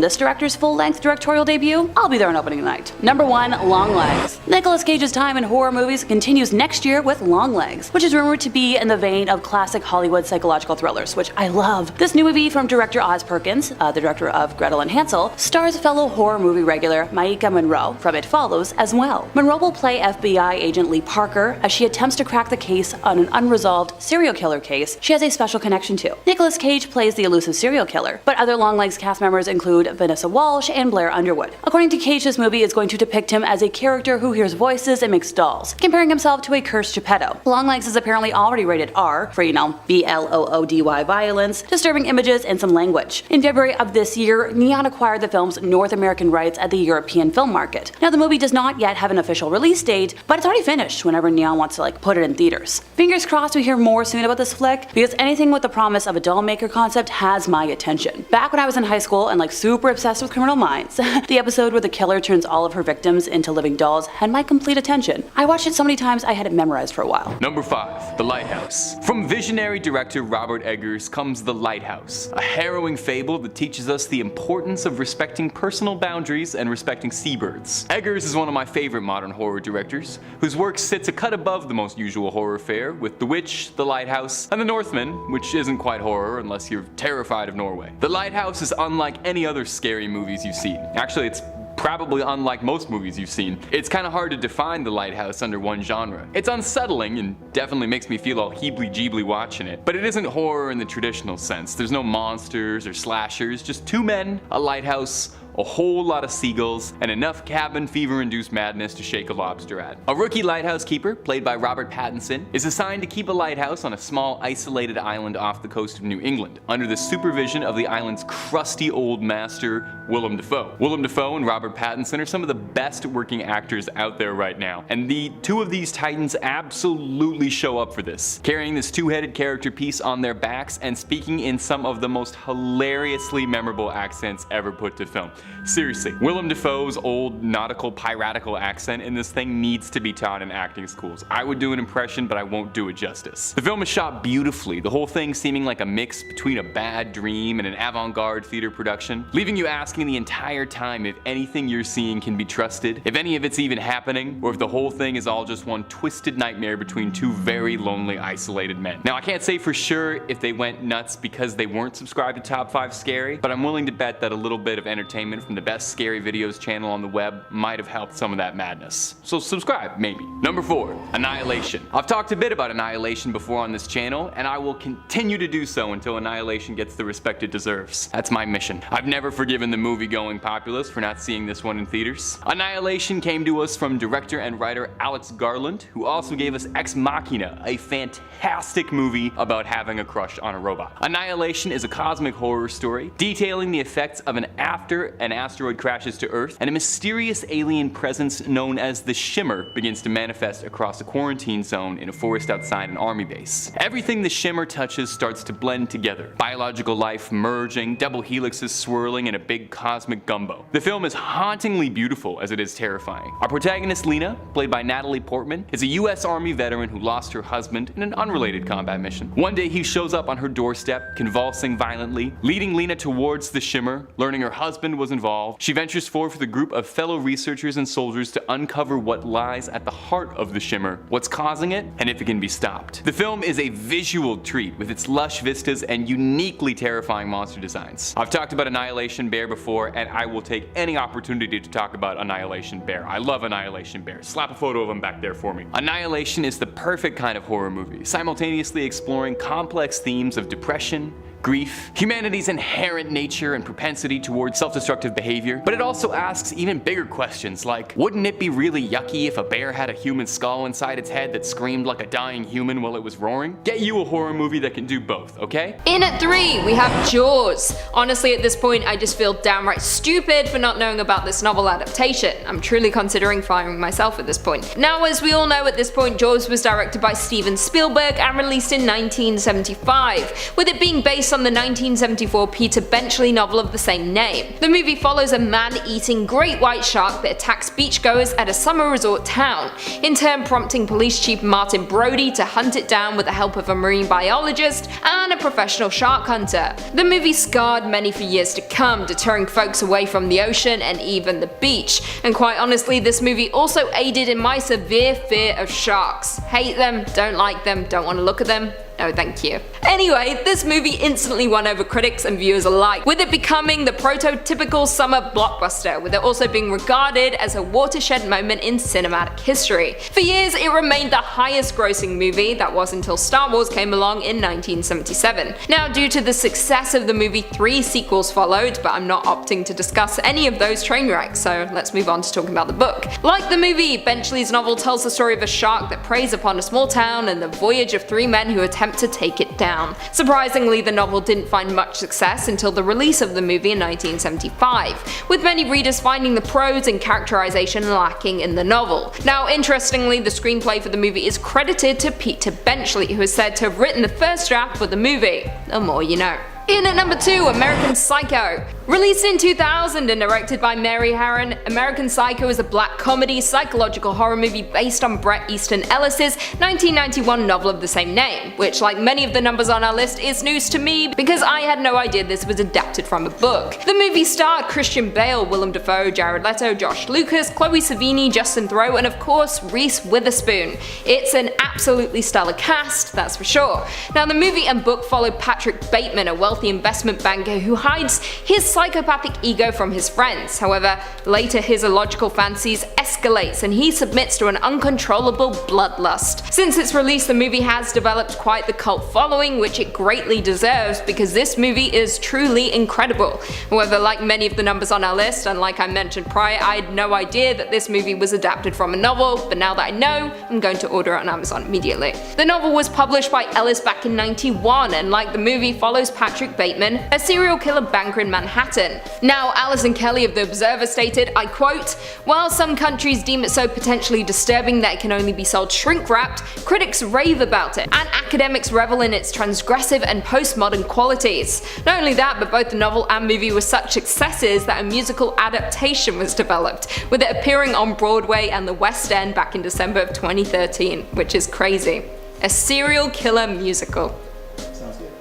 this director's full-length directorial debut, I'll be there on opening night. Number 1, Long Legs. Nicolas Cage's time in horror movies continues next year with Long Legs, which is rumored to be in the vein of classic Hollywood psychological thrillers, which I love. This new movie from director Oz Perkins, the director of Gretel and Hansel, stars fellow horror movie regular Maika Monroe from It Follows as well. Monroe will play FBI agent Lee Parker as she attempts to crack the case on an unresolved serial killer case she has a special connection to. Nicolas Cage plays the elusive serial killer, but other Long Legs cast members include Vanessa Walsh and Blair Underwood. According to Cage, this movie is going to depict him as a character who hears voices and makes dolls, comparing himself to a cursed Geppetto. Long Legs is apparently already rated R for, BLOODY violence, disturbing images, and some language. In February of this year, Neon acquired the film's North American rights at the European film market. Now, the movie does not yet have an official release date, but it's already finished whenever Neon wants to put it in theaters. Fingers crossed we hear more soon about this flick, because anything with the promise of a doll maker concept has my attention. Back when I was in high school and super obsessed with Criminal Minds, the episode where the killer turns all of her victims into living dolls had my complete attention. I watched it so many times I had it memorized for a while. Number 5, The Lighthouse. From visionary director Robert Eggers comes The Lighthouse, a harrowing fable that teaches us the importance of respecting personal boundaries and respecting seabirds. Eggers is one of my favorite modern horror directors, whose work sits a cut above the most usual horror fare with The Witch, The Lighthouse, and The Northman, which isn't quite horror unless you're terrified of Norway. The Lighthouse is unlike any other scary movies you've seen. Actually, it's probably unlike most movies you've seen. It's kind of hard to define The Lighthouse under one genre. It's unsettling and definitely makes me feel all heebly-jeebly watching it, but it isn't horror in the traditional sense. There's no monsters or slashers, just two men, a lighthouse, a whole lot of seagulls, and enough cabin fever-induced madness to shake a lobster at. A rookie lighthouse keeper, played by Robert Pattinson, is assigned to keep a lighthouse on a small isolated island off the coast of New England, under the supervision of the island's crusty old master, Willem Dafoe. Willem Dafoe and Robert Pattinson are some of the best working actors out there right now, and the two of these titans absolutely show up for this, carrying this two-headed character piece on their backs and speaking in some of the most hilariously memorable accents ever put to film. Seriously, Willem Dafoe's old nautical piratical accent in this thing needs to be taught in acting schools. I would do an impression, but I won't do it justice. The film is shot beautifully, the whole thing seeming like a mix between a bad dream and an avant-garde theater production, leaving you asking the entire time if anything you're seeing can be trusted, if any of it's even happening, or if the whole thing is all just one twisted nightmare between two very lonely, isolated men. Now, I can't say for sure if they went nuts because they weren't subscribed to Top 5 Scary, but I'm willing to bet that a little bit of entertainment from the best scary videos channel on the web might have helped some of that madness. So subscribe, maybe. Number 4, Annihilation. I've talked a bit about Annihilation before on this channel, and I will continue to do so until Annihilation gets the respect it deserves. That's my mission. I've never forgiven the movie-going populace for not seeing this one in theaters. Annihilation came to us from director and writer Alex Garland, who also gave us Ex Machina, a fantastic movie about having a crush on a robot. Annihilation is a cosmic horror story detailing the effects of after an asteroid crashes to Earth and a mysterious alien presence known as the Shimmer begins to manifest across a quarantine zone in a forest outside an army base. Everything the Shimmer touches starts to blend together. Biological life merging, double helixes swirling in a big cosmic gumbo. The film is hauntingly beautiful as it is terrifying. Our protagonist Lena, played by Natalie Portman, is a US Army veteran who lost her husband in an unrelated combat mission. One day he shows up on her doorstep, convulsing violently, leading Lena towards the Shimmer. Learning her husband was involved, she ventures forward with a group of fellow researchers and soldiers to uncover what lies at the heart of the Shimmer, what's causing it, and if it can be stopped. The film is a visual treat with its lush vistas and uniquely terrifying monster designs. I've talked about Annihilation Bear before, and I will take any opportunity to talk about Annihilation Bear. I love Annihilation Bear. Slap a photo of him back there for me. Annihilation is the perfect kind of horror movie, simultaneously exploring complex themes of depression, grief, humanity's inherent nature and propensity towards self-destructive behavior, but it also asks even bigger questions like, wouldn't it be really yucky if a bear had a human skull inside its head that screamed like a dying human while it was roaring? Get you a horror movie that can do both, okay? In at 3, we have Jaws. Honestly, at this point, I just feel downright stupid for not knowing about this novel adaptation. I'm truly considering firing myself at this point. Now, as we all know at this point, Jaws was directed by Steven Spielberg and released in 1975, with it being based on the 1974 Peter Benchley novel of the same name. The movie follows a man-eating great white shark that attacks beachgoers at a summer resort town, in turn prompting Police Chief Martin Brody to hunt it down with the help of a marine biologist and a professional shark hunter. The movie scarred many for years to come, deterring folks away from the ocean and even the beach, and quite honestly, this movie also aided in my severe fear of sharks. Hate them, don't like them, don't want to look at them. No, thank you. Anyway, this movie instantly won over critics and viewers alike, with it becoming the prototypical summer blockbuster, with it also being regarded as a watershed moment in cinematic history. For years, it remained the highest grossing movie, that was until Star Wars came along in 1977. Now, due to the success of the movie, 3 sequels followed, but I'm not opting to discuss any of those train wrecks, so let's move on to talking about the book. Like the movie, Benchley's novel tells the story of a shark that preys upon a small town and the voyage of 3 men who attempt to take it down. Surprisingly, the novel didn't find much success until the release of the movie in 1975, with many readers finding the prose and characterization lacking in the novel. Now, interestingly, the screenplay for the movie is credited to Peter Benchley, who is said to have written the first draft for the movie. The more you know. In at number 2, American Psycho. Released in 2000 and directed by Mary Harron, American Psycho is a black comedy psychological horror movie based on Bret Easton Ellis's 1991 novel of the same name, which, like many of the numbers on our list, is news to me because I had no idea this was adapted from a book. The movie starred Christian Bale, Willem Dafoe, Jared Leto, Josh Lucas, Chloe Sevigny, Justin Theroux, and of course Reese Witherspoon. It's an absolutely stellar cast, that's for sure. Now, the movie and book follow Patrick Bateman, a wealthy investment banker who hides his psychopathic ego from his friends. However, later his illogical fancies escalates and he submits to an uncontrollable bloodlust. Since its release, the movie has developed quite the cult following, which it greatly deserves because this movie is truly incredible. However, like many of the numbers on our list, and like I mentioned prior, I had no idea that this movie was adapted from a novel, but now that I know, I'm going to order it on Amazon immediately. The novel was published by Ellis back in '91, and like the movie, follows Patrick Bateman, a serial killer banker in Manhattan. Now, Alison Kelly of The Observer stated, I quote, "While some countries deem it so potentially disturbing that it can only be sold shrink-wrapped, critics rave about it, and academics revel in its transgressive and postmodern qualities. Not only that, but both the novel and movie were such successes that a musical adaptation was developed, with it appearing on Broadway and the West End back in December of 2013, which is crazy. A serial killer musical.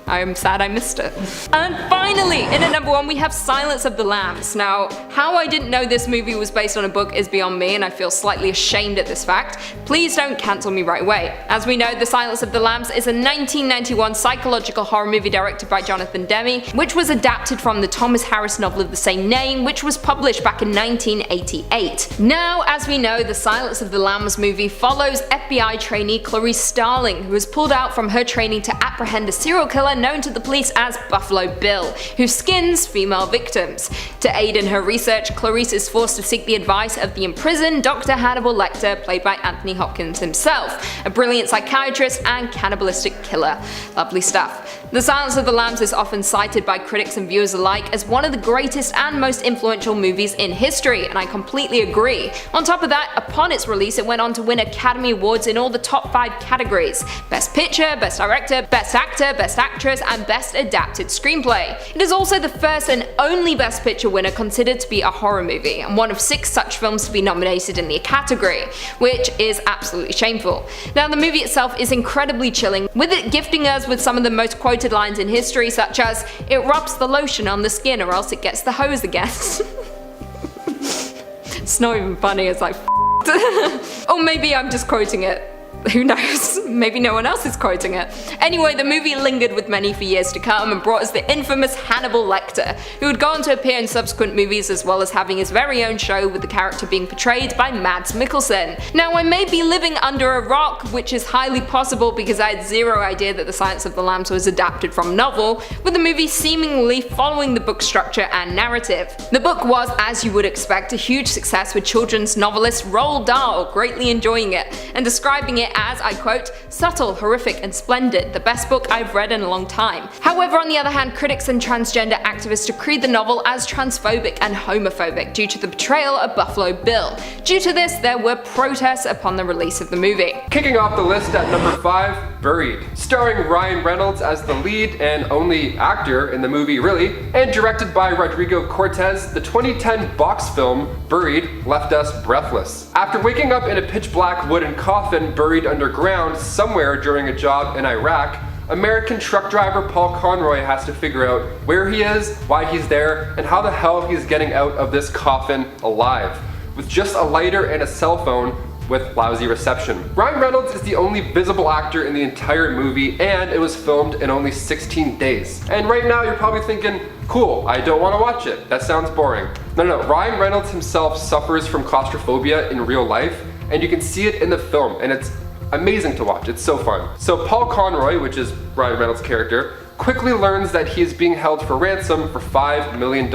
I'm sad I missed it. And finally, in at number 1, we have Silence of the Lambs. Now, how I didn't know this movie was based on a book is beyond me, and I feel slightly ashamed at this fact. Please don't cancel me right away. As we know, The Silence of the Lambs is a 1991 psychological horror movie directed by Jonathan Demme, which was adapted from the Thomas Harris novel of the same name, which was published back in 1988. Now, as we know, The Silence of the Lambs movie follows FBI trainee Clarice Starling, who was pulled out from her training to apprehend a serial killer known to the police as Buffalo Bill, who skins female victims. To aid in her research, Clarice is forced to seek the advice of the imprisoned Dr. Hannibal Lecter, played by Anthony Hopkins himself, a brilliant psychiatrist and cannibalistic killer. Lovely stuff. The Silence of the Lambs is often cited by critics and viewers alike as one of the greatest and most influential movies in history, and I completely agree. On top of that, upon its release, it went on to win Academy Awards in all the top 5 categories: Best Picture, Best Director, Best Actor, Best Actress, and Best Adapted Screenplay. It is also the first and only Best Picture winner considered to be a horror movie, and one of 6 such films to be nominated in the category, which is absolutely shameful. Now, the movie itself is incredibly chilling, with it gifting us with some of the most quoted lines in history, such as, "It rubs the lotion on the skin or else it gets the hose again." It's not even funny, it's like or maybe I'm just quoting it. Who knows? maybe no one else is quoting it. Anyway, the movie lingered with many for years to come and brought us the infamous Hannibal Lecter, who would go on to appear in subsequent movies as well as having his very own show with the character being portrayed by Mads Mikkelsen. Now, I may be living under a rock, which is highly possible because I had zero idea that The Silence of the Lambs was adapted from a novel, with the movie seemingly following the book structure and narrative. The book was, as you would expect, a huge success, with children's novelist Roald Dahl greatly enjoying it and describing it as, I quote, subtle, horrific and splendid, the best book I've read in a long time. However, on the other hand, critics and transgender activists decreed the novel as transphobic and homophobic due to the portrayal of Buffalo Bill. Due to this, there were protests upon the release of the movie. Kicking off the list at number 5, Buried. Starring Ryan Reynolds as the lead and only actor in the movie really, and directed by Rodrigo Cortés, the 2010 box film Buried left us breathless. After waking up in a pitch black wooden coffin buried underground somewhere during a job in Iraq, American truck driver Paul Conroy has to figure out where he is, why he's there, and how the hell he's getting out of this coffin alive, with just a lighter and a cell phone with lousy reception. Ryan Reynolds is the only visible actor in the entire movie, and it was filmed in only 16 days. And right now you're probably thinking, cool, I don't want to watch it, that sounds boring. No, Ryan Reynolds himself suffers from claustrophobia in real life, and you can see it in the film, and it's amazing to watch, it's so fun. So Paul Conroy, which is Ryan Reynolds' character, quickly learns that he is being held for ransom for $5 million.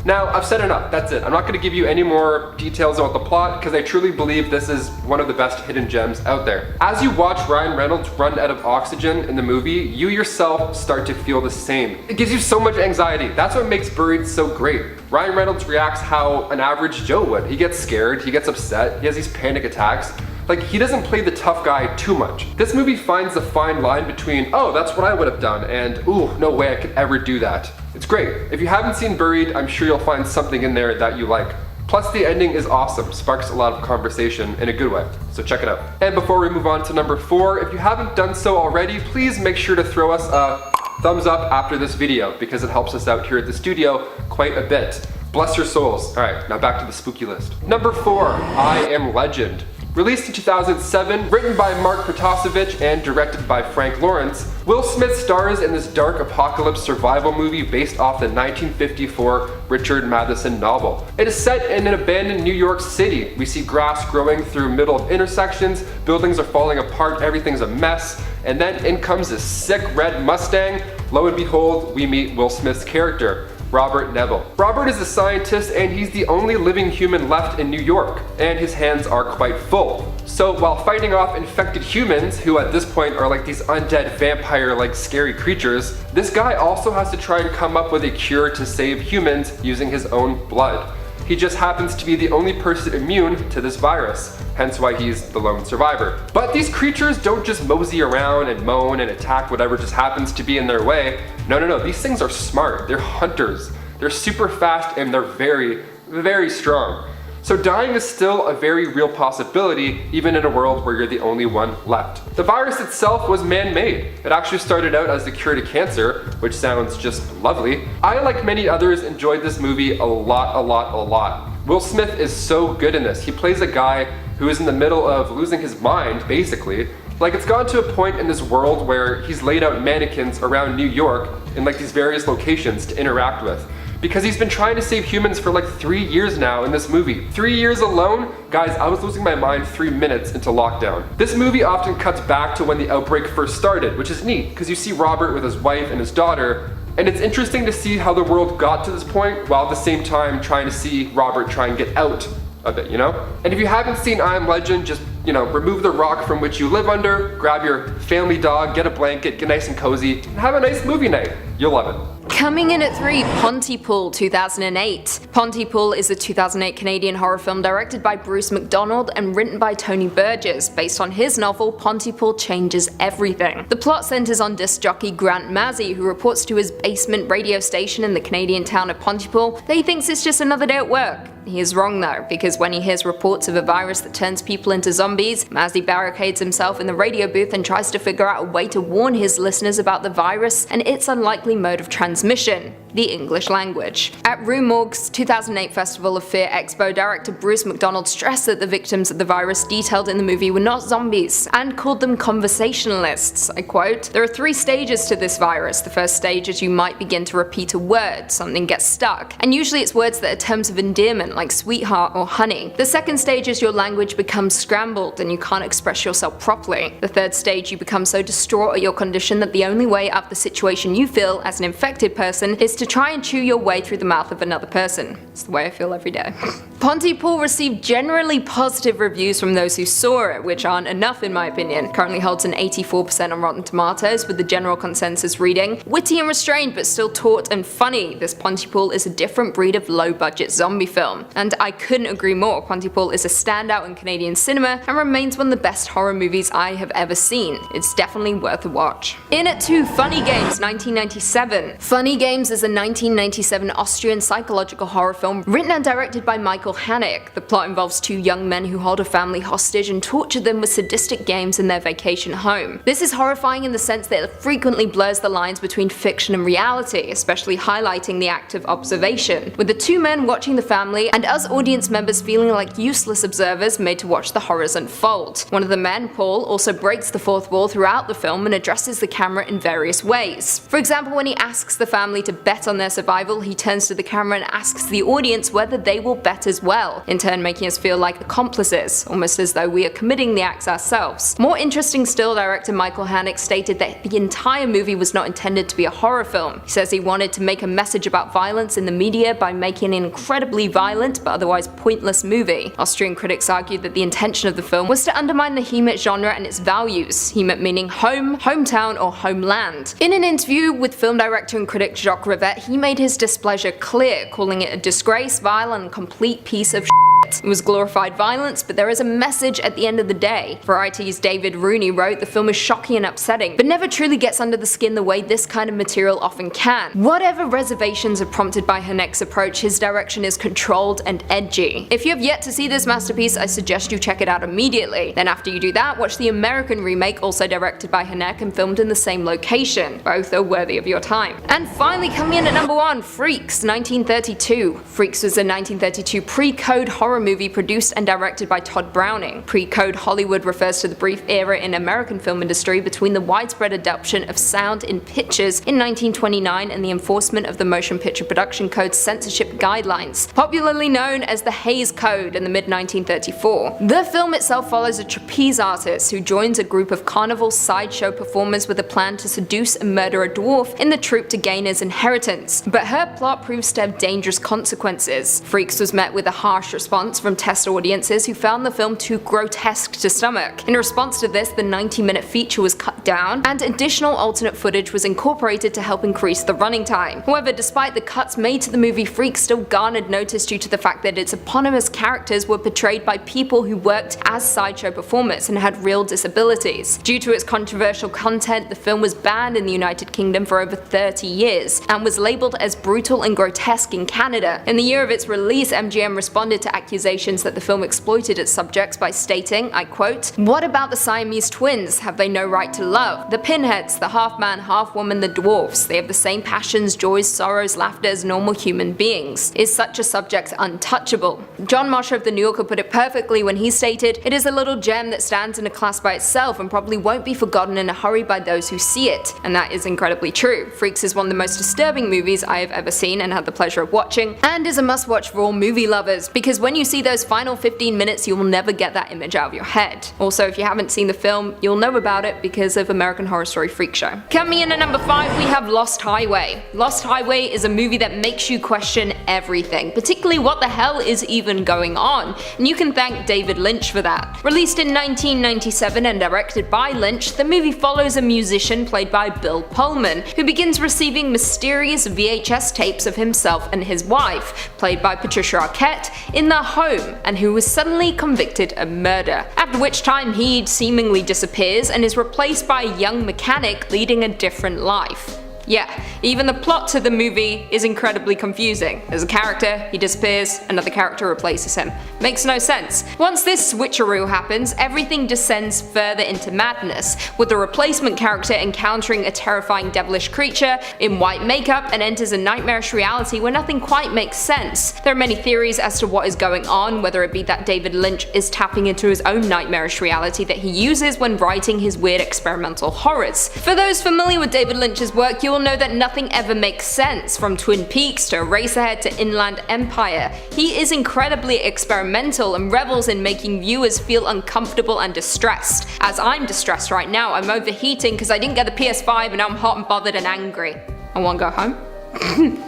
Now, I've said enough, that's it. I'm not going to give you any more details about the plot because I truly believe this is one of the best hidden gems out there. As you watch Ryan Reynolds run out of oxygen in the movie, you yourself start to feel the same. It gives you so much anxiety. That's what makes Buried so great. Ryan Reynolds reacts how an average Joe would. He gets scared, he gets upset, he has these panic attacks. Like, he doesn't play the tough guy too much. This movie finds the fine line between, oh, that's what I would have done, and ooh, no way I could ever do that. It's great. If you haven't seen Buried, I'm sure you'll find something in there that you like. Plus, the ending is awesome, sparks a lot of conversation in a good way, so check it out. And before we move on to number 4, if you haven't done so already, please make sure to throw us a thumbs up after this video, because it helps us out here at the studio quite a bit. Bless your souls. Alright, now back to the spooky list. Number 4, I Am Legend. Released in 2007, written by Mark Protasevich and directed by Frank Lawrence, Will Smith stars in this dark apocalypse survival movie based off the 1954 Richard Matheson novel. It is set in an abandoned New York City. We see grass growing through middle of intersections, buildings are falling apart, everything's a mess, and then in comes this sick red Mustang. Lo and behold, we meet Will Smith's character, Robert Neville. Robert is a scientist and he's the only living human left in New York, and his hands are quite full. So while fighting off infected humans, who at this point are like these undead vampire-like scary creatures, this guy also has to try and come up with a cure to save humans using his own blood. He just happens to be the only person immune to this virus, hence why he's the lone survivor. But these creatures don't just mosey around and moan and attack whatever just happens to be in their way. No, these things are smart, they're hunters. They're super fast and they're very, very strong. So dying is still a very real possibility, even in a world where you're the only one left. The virus itself was man-made. It actually started out as the cure to cancer, which sounds just lovely. I, like many others, enjoyed this movie a lot. Will Smith is so good in this. He plays a guy who is in the middle of losing his mind, basically. Like, it's gone to a point in this world where he's laid out mannequins around New York in like these various locations to interact with. Because he's been trying to save humans for like 3 years now in this movie. 3 years alone? Guys, I was losing my mind 3 minutes into lockdown. This movie often cuts back to when the outbreak first started, which is neat, because you see Robert with his wife and his daughter, and it's interesting to see how the world got to this point, while at the same time trying to see Robert try and get out of it, you know? And if you haven't seen I Am Legend, just, remove the rock from which you live under, grab your family dog, get a blanket, get nice and cozy, and have a nice movie night. You'll love it. Coming in at 3, Pontypool 2008. Pontypool is a 2008 Canadian horror film directed by Bruce McDonald and written by Tony Burgess, based on his novel Pontypool Changes Everything. The plot centers on disc jockey Grant Mazzy, who reports to his basement radio station in the Canadian town of Pontypool that he thinks it's just another day at work. He is wrong though, because when he hears reports of a virus that turns people into zombies, Mazzy barricades himself in the radio booth and tries to figure out a way to warn his listeners about the virus and its unlikely mode of transmission. the English language. At Rue Morgue's 2008 Festival of Fear Expo, director Bruce McDonald stressed that the victims of the virus detailed in the movie were not zombies, and called them conversationalists. I quote, "There are 3 stages to this virus. The first stage is you might begin to repeat a word, something gets stuck, and usually it's words that are terms of endearment like sweetheart or honey. The second stage is your language becomes scrambled and you can't express yourself properly. The third stage, you become so distraught at your condition that the only way out of the situation you feel as an infected person is to try and chew your way through the mouth of another person." It's the way I feel every day. Pontypool received generally positive reviews from those who saw it, which aren't enough in my opinion. Currently holds an 84% on Rotten Tomatoes, with the general consensus reading, "Witty and restrained but still taut and funny, this Pontypool is a different breed of low-budget zombie film." And I couldn't agree more. Pontypool is a standout in Canadian cinema and remains one of the best horror movies I have ever seen. It's definitely worth a watch. In at 2, Funny Games, 1997. Funny Games is a 1997 Austrian psychological horror film written and directed by Michael Haneke. The plot involves 2 young men who hold a family hostage and torture them with sadistic games in their vacation home. This is horrifying in the sense that it frequently blurs the lines between fiction and reality, especially highlighting the act of observation, with the 2 men watching the family and us audience members feeling like useless observers made to watch the horrors unfold. One of the men, Paul, also breaks the 4th wall throughout the film and addresses the camera in various ways. For example, when he asks the family to bet on their survival, he turns to the camera and asks the audience whether they will bet as well, in turn making us feel like accomplices, almost as though we are committing the acts ourselves. More interesting still, director Michael Haneke stated that the entire movie was not intended to be a horror film. He says he wanted to make a message about violence in the media by making an incredibly violent but otherwise pointless movie. Austrian critics argued that the intention of the film was to undermine the Heimat genre and its values, Heimat meaning home, hometown, or homeland. In an interview with film director and critic Jacques Rivette, he made his displeasure clear, calling it a disgrace, vile, and complete piece of shit. It was glorified violence, but there is a message at the end of the day. Variety's David Rooney wrote, "The film is shocking and upsetting, but never truly gets under the skin the way this kind of material often can. Whatever reservations are prompted by Haneke's approach, his direction is controlled and edgy. If you have yet to see this masterpiece, I suggest you check it out immediately. Then after you do that, watch the American remake, also directed by Haneke and filmed in the same location. Both are worthy of your time." And finally, coming in at number 1, Freaks, 1932. Freaks was a 1932 pre-code horror movie produced and directed by Todd Browning. Pre-code Hollywood refers to the brief era in American film industry between the widespread adoption of sound in pictures in 1929 and the enforcement of the Motion Picture Production Code's censorship guidelines, popularly known as the Hays Code, in the mid-1934. The film itself follows a trapeze artist who joins a group of carnival sideshow performers with a plan to seduce and murder a dwarf in the troupe to gain his inheritance, but her plot proves to have dangerous consequences. Freaks was met with a harsh response from test audiences who found the film too grotesque to stomach. In response to this, the 90-minute feature was cut down, and additional alternate footage was incorporated to help increase the running time. However, despite the cuts made to the movie, Freaks still garnered notice due to the fact that its eponymous characters were portrayed by people who worked as sideshow performers and had real disabilities. Due to its controversial content, the film was banned in the United Kingdom for over 30 years, and was labeled as brutal and grotesque in Canada. In the year of its release, MGM responded to accusations that the film exploited its subjects by stating, I quote, "What about the Siamese twins? Have they no right to love? The pinheads, the half-man, half-woman, the dwarfs, they have the same passions, joys, sorrows, laughter as normal human beings. Is such a subject untouchable?" John Mosher of The New Yorker put it perfectly when he stated, "It is a little gem that stands in a class by itself and probably won't be forgotten in a hurry by those who see it." And that is incredibly true. Freaks is one of the most disturbing movies I have ever seen and had the pleasure of watching, and is a must-watch for all movie lovers, because when you see those final 15 minutes, you will never get that image out of your head. Also, if you haven't seen the film, you'll know about it because of American Horror Story Freak Show. Coming in at number 5, we have Lost Highway. Lost Highway is a movie that makes you question everything, particularly what the hell is even going on, and you can thank David Lynch for that. Released in 1997 and directed by Lynch, the movie follows a musician played by Bill Pullman, who begins receiving mysterious VHS tapes of himself and his wife, played by Patricia Arquette, in their home, and who was suddenly convicted of murder, after which time he seemingly disappears and is replaced by a young mechanic leading a different life. Yeah, even the plot to the movie is incredibly confusing. There's a character, he disappears, another character replaces him. Makes no sense. Once this switcheroo happens, everything descends further into madness, with the replacement character encountering a terrifying devilish creature in white makeup and enters a nightmarish reality where nothing quite makes sense. There are many theories as to what is going on, whether it be that David Lynch is tapping into his own nightmarish reality that he uses when writing his weird experimental horrors. For those familiar with David Lynch's work, you will know that nothing ever makes sense, from Twin Peaks to Eraserhead to Inland Empire. He is incredibly experimental and revels in making viewers feel uncomfortable and distressed. As I'm distressed right now, I'm overheating because I didn't get the PS5 and now I'm hot and bothered and angry. I want to go home.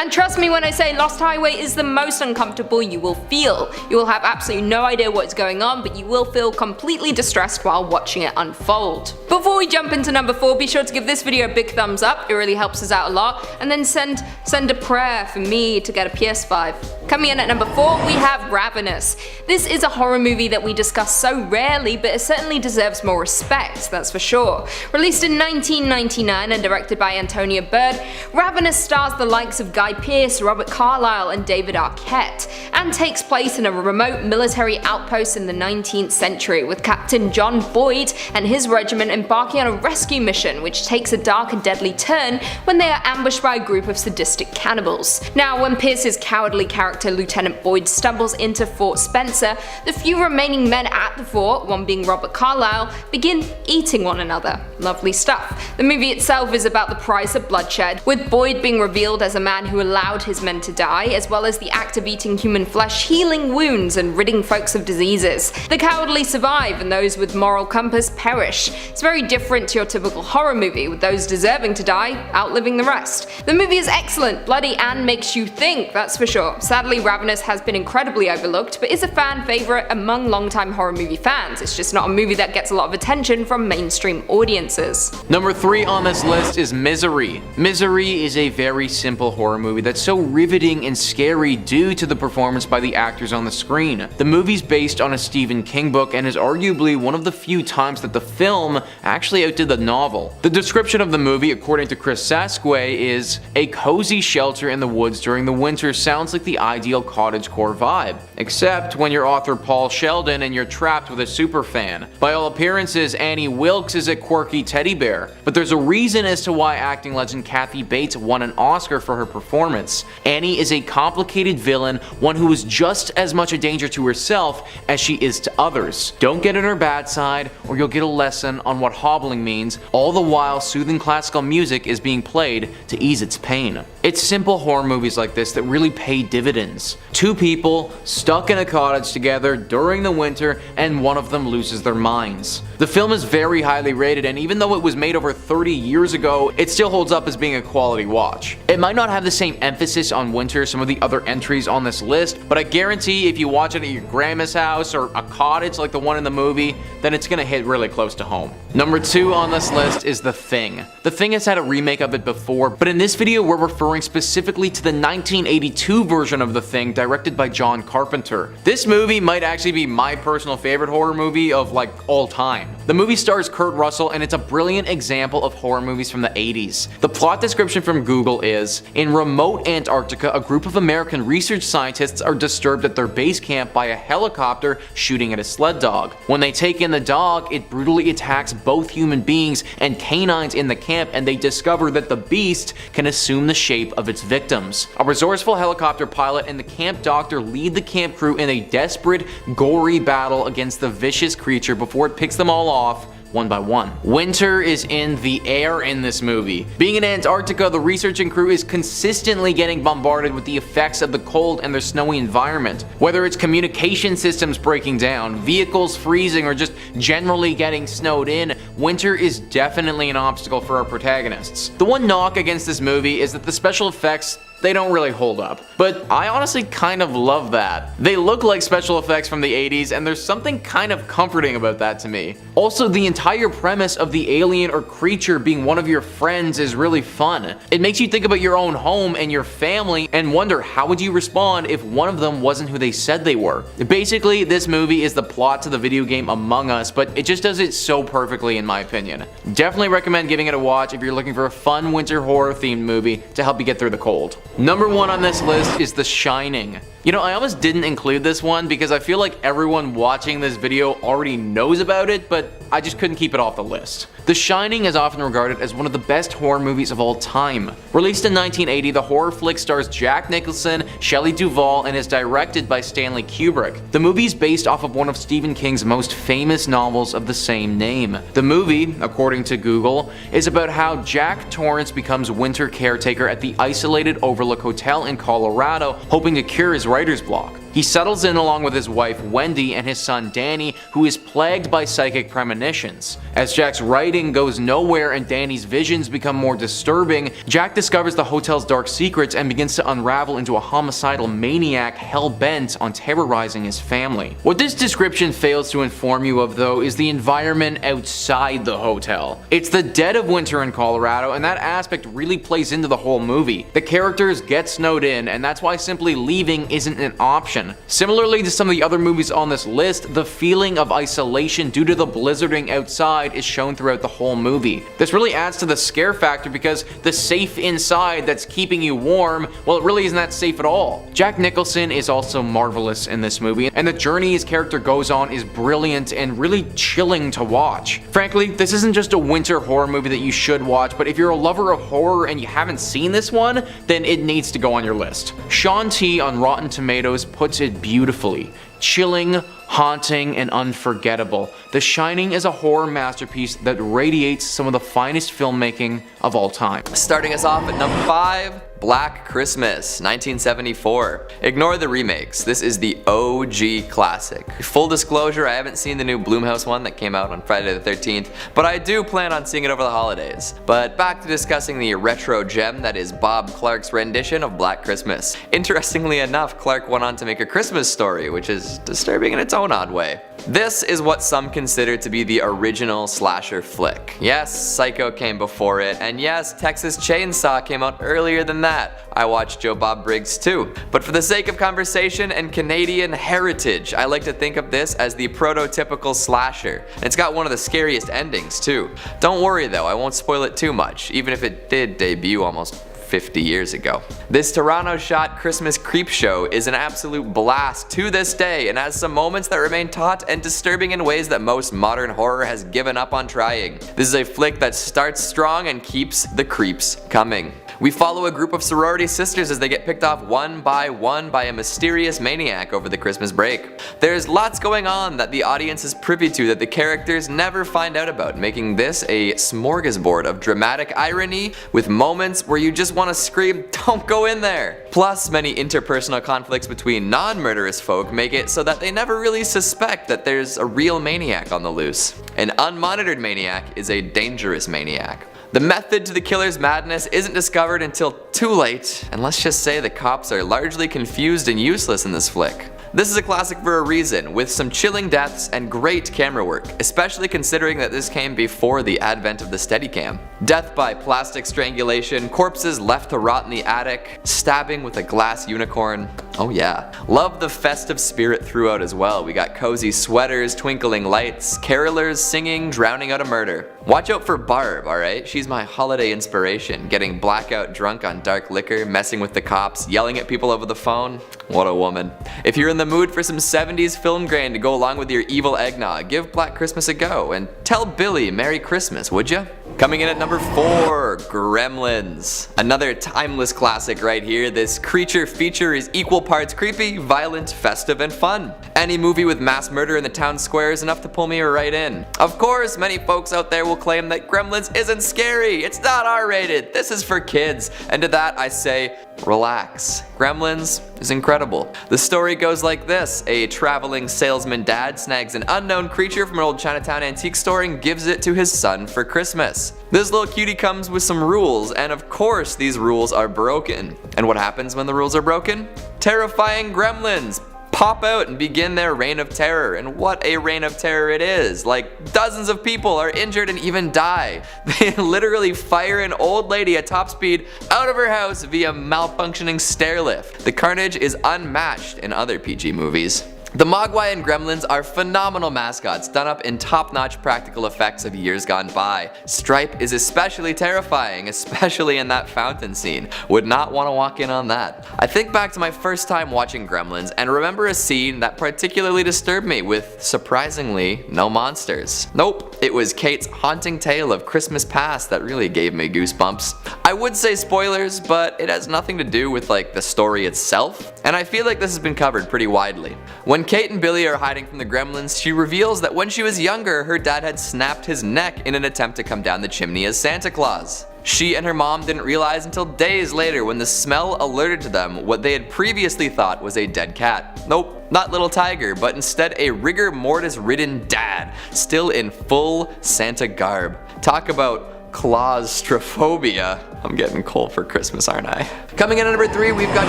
And trust me when I say Lost Highway is the most uncomfortable you will feel. You will have absolutely no idea what's going on, but you will feel completely distressed while watching it unfold. Before we jump into number 4, be sure to give this video a big thumbs up, it really helps us out a lot, and then send a prayer for me to get a PS5. Coming in at number 4, we have Ravenous. This is a horror movie that we discuss so rarely, but it certainly deserves more respect, that's for sure. Released in 1999 and directed by Antonia Bird, Ravenous stars the likes of Guy Pearce, Robert Carlyle, and David Arquette, and takes place in a remote military outpost in the 19th century, with Captain John Boyd and his regiment embarking on a rescue mission which takes a dark and deadly turn when they are ambushed by a group of sadistic cannibals. Now, when Pearce's cowardly character Lieutenant Boyd stumbles into Fort Spencer, the few remaining men at the fort, one being Robert Carlyle, begin eating one another. Lovely stuff. The movie itself is about the price of bloodshed, with Boyd being revealed as a man who allowed his men to die, as well as the act of eating human flesh healing wounds and ridding folks of diseases. The cowardly survive and those with moral compass perish. It's very different to your typical horror movie, with those deserving to die outliving the rest. The movie is excellent, bloody, and makes you think, that's for sure. Sadly, Ravenous has been incredibly overlooked, but is a fan favourite among longtime horror movie fans. It's just not a movie that gets a lot of attention from mainstream audiences. Number 3 on this list is Misery. Misery is a very simple horror movie that's so riveting and scary due to the performance by the actors on the screen. The movie's based on a Stephen King book and is arguably one of the few times that the film actually outdid the novel. The description of the movie, according to Chris Sasquay, is a cozy shelter in the woods during the winter sounds like the ideal cottagecore vibe, except when you're author Paul Sheldon and you're trapped with a superfan. By all appearances, Annie Wilkes is a quirky teddy bear, but there's a reason as to why acting legend Kathy Bates won an Oscar for her performance. Annie is a complicated villain, one who is just as much a danger to herself as she is to others. Don't get on her bad side, or you'll get a lesson on what hobbling means, all the while soothing classical music is being played to ease its pain. It's simple horror movies like this that really pay dividends. Two people stuck in a cottage together during the winter, and one of them loses their minds. The film is very highly rated, and even though it was made over 30 years ago, it still holds up as being a quality watch. It might not have the same emphasis on winter as some of the other entries on this list, but I guarantee if you watch it at your grandma's house or a cottage like the one in the movie, then it's gonna hit really close to home. Number 2 on this list is The Thing. The Thing has had a remake of it before, but in this video we're referring specifically to the 1982 version of The Thing directed by John Carpenter. This movie might actually be my personal favorite horror movie of like all time. The movie stars Kurt Russell, and it's a brilliant example of horror movies from the 80s. The plot description from Google is, in remote Antarctica, a group of American research scientists are disturbed at their base camp by a helicopter shooting at a sled dog. When they take in the dog, it brutally attacks both human beings and canines in the camp, and they discover that the beast can assume the shape of its victims. A resourceful helicopter pilot and the camp doctor lead the camp crew in a desperate, gory battle against the vicious creature before it picks them all off one by one. Winter is in the air in this movie. Being in Antarctica, the researching crew is consistently getting bombarded with the effects of the cold and their snowy environment. Whether it's communication systems breaking down, vehicles freezing, or just generally getting snowed in, winter is definitely an obstacle for our protagonists. The one knock against this movie is that the special effects they don't really hold up. But I honestly kind of love that. They look like special effects from the 80s, and there's something kind of comforting about that to me. Also, the entire premise of the alien or creature being one of your friends is really fun. It makes you think about your own home and your family and wonder how would you respond if one of them wasn't who they said they were. Basically, this movie is the plot to the video game Among Us, but it just does it so perfectly in my opinion. Definitely recommend giving it a watch if you're looking for a fun winter horror themed movie to help you get through the cold. Number 1 on this list is The Shining. You know, I almost didn't include this one because I feel like everyone watching this video already knows about it, but I just couldn't keep it off the list. The Shining is often regarded as one of the best horror movies of all time. Released in 1980, the horror flick stars Jack Nicholson, Shelley Duvall, and is directed by Stanley Kubrick. The movie is based off of one of Stephen King's most famous novels of the same name. The movie, according to Google, is about how Jack Torrance becomes winter caretaker at the isolated Overlook Hotel in Colorado, hoping to cure his writer's block. He settles in along with his wife Wendy and his son Danny, who is plagued by psychic premonitions. As Jack's writing goes nowhere and Danny's visions become more disturbing, Jack discovers the hotel's dark secrets and begins to unravel into a homicidal maniac hell-bent on terrorizing his family. What this description fails to inform you of, though, is the environment outside the hotel. It's the dead of winter in Colorado, and that aspect really plays into the whole movie. The characters get snowed in, and that's why simply leaving isn't an option. Similarly to some of the other movies on this list, the feeling of isolation due to the blizzarding outside is shown throughout the whole movie. This really adds to the scare factor because the safe inside that's keeping you warm, well, it really isn't that safe at all. Jack Nicholson is also marvelous in this movie, and the journey his character goes on is brilliant and really chilling to watch. Frankly, this isn't just a winter horror movie that you should watch, but if you're a lover of horror and you haven't seen this one, then it needs to go on your list. Sean T on Rotten Tomatoes puts it beautifully. Chilling, haunting, and unforgettable. The Shining is a horror masterpiece that radiates some of the finest filmmaking of all time. Starting us off at number 5, Black Christmas, 1974. Ignore the remakes, this is the OG classic. Full disclosure, I haven't seen the new Blumhouse one that came out on Friday the 13th, but I do plan on seeing it over the holidays. But back to discussing the retro gem that is Bob Clark's rendition of Black Christmas. Interestingly enough, Clark went on to make A Christmas Story, which is disturbing in its own odd way. This is what some consider to be the original slasher flick. Yes, Psycho came before it, and yes, Texas Chainsaw came out earlier than that. I watched Joe Bob Briggs too. But for the sake of conversation and Canadian heritage, I like to think of this as the prototypical slasher. And it's got one of the scariest endings too. Don't worry though, I won't spoil it too much, even if it did debut almost 50 years ago. This Toronto shot Christmas creep show is an absolute blast to this day and has some moments that remain taut and disturbing in ways that most modern horror has given up on trying. This is a flick that starts strong and keeps the creeps coming. We follow a group of sorority sisters as they get picked off one by a mysterious maniac over the Christmas break. There's lots going on that the audience is privy to that the characters never find out about, making this a smorgasbord of dramatic irony with moments where you just want to scream, "Don't go in there!" Plus, many interpersonal conflicts between non-murderous folk make it so that they never really suspect that there's a real maniac on the loose. An unmonitored maniac is a dangerous maniac. The method to the killer's madness isn't discovered until too late, and let's just say the cops are largely confused and useless in this flick. This is a classic for a reason, with some chilling deaths and great camera work, especially considering that this came before the advent of the Steadicam. Death by plastic strangulation, corpses left to rot in the attic, stabbing with a glass unicorn. Oh yeah. Love the festive spirit throughout as well. We got cozy sweaters, twinkling lights, carolers singing, drowning out a murder. Watch out for Barb, alright? She's my holiday inspiration, getting blackout drunk on dark liquor, messing with the cops, yelling at people over the phone. What a woman. If you're in the mood for some 70s film grain to go along with your evil eggnog, give Black Christmas a go and tell Billy Merry Christmas, would ya? Coming in at number 4, Gremlins. Another timeless classic right here. This creature feature is equal parts creepy, violent, festive, and fun. Any movie with mass murder in the town square is enough to pull me right in. Of course, many folks out there will claim that Gremlins isn't scary, it's not R-rated, this is for kids. And to that I say, relax. Gremlins is incredible. The story goes like this. A traveling salesman dad snags an unknown creature from an old Chinatown antique store and gives it to his son for Christmas. this. This little cutie comes with some rules, and of course these rules are broken. And what happens when the rules are broken? Terrifying gremlins pop out and begin their reign of terror, and what a reign of terror it is. Like, dozens of people are injured and even die. They literally fire an old lady at top speed out of her house via malfunctioning stair lift. The carnage is unmatched in other PG movies. The Mogwai and Gremlins are phenomenal mascots done up in top-notch practical effects of years gone by. Stripe is especially terrifying, especially in that fountain scene. Would not want to walk in on that. I think back to my first time watching Gremlins and remember a scene that particularly disturbed me with, surprisingly, no monsters. Nope, it was Kate's haunting tale of Christmas past that really gave me goosebumps. I would say spoilers, but it has nothing to do with like the story itself, and I feel like this has been covered pretty widely. When Kate and Billy are hiding from the Gremlins, she reveals that when she was younger, her dad had snapped his neck in an attempt to come down the chimney as Santa Claus. She and her mom didn't realize until days later when the smell alerted to them what they had previously thought was a dead cat. Nope, not little Tiger, but instead a rigor mortis ridden dad, still in full Santa garb. Talk about claustrophobia. I'm getting cold for Christmas, aren't I? Coming in at number 3, we've got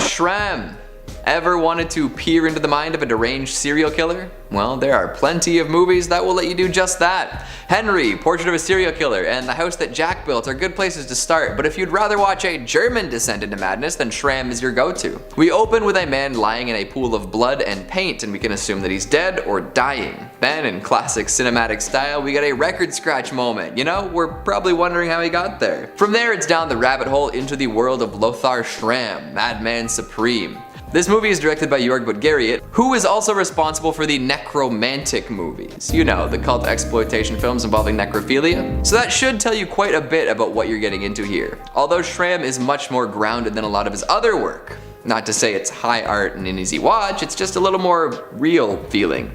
Shrem. Ever wanted to peer into the mind of a deranged serial killer? Well, there are plenty of movies that will let you do just that. Henry, Portrait of a Serial Killer, and The House That Jack Built are good places to start, but if you'd rather watch a German descent into madness, then Schramm is your go-to. We open with a man lying in a pool of blood and paint, and we can assume that he's dead or dying. Then, in classic cinematic style, we get a record scratch moment. You know, we're probably wondering how he got there. From there, it's down the rabbit hole into the world of Lothar Schramm, Madman Supreme. This movie is directed by Jörg Budgeriet, who is also responsible for the necromantic movies. You know, the cult exploitation films involving necrophilia. So that should tell you quite a bit about what you're getting into here. Although Schramm is much more grounded than a lot of his other work. Not to say it's high art and an easy watch, it's just a little more real feeling.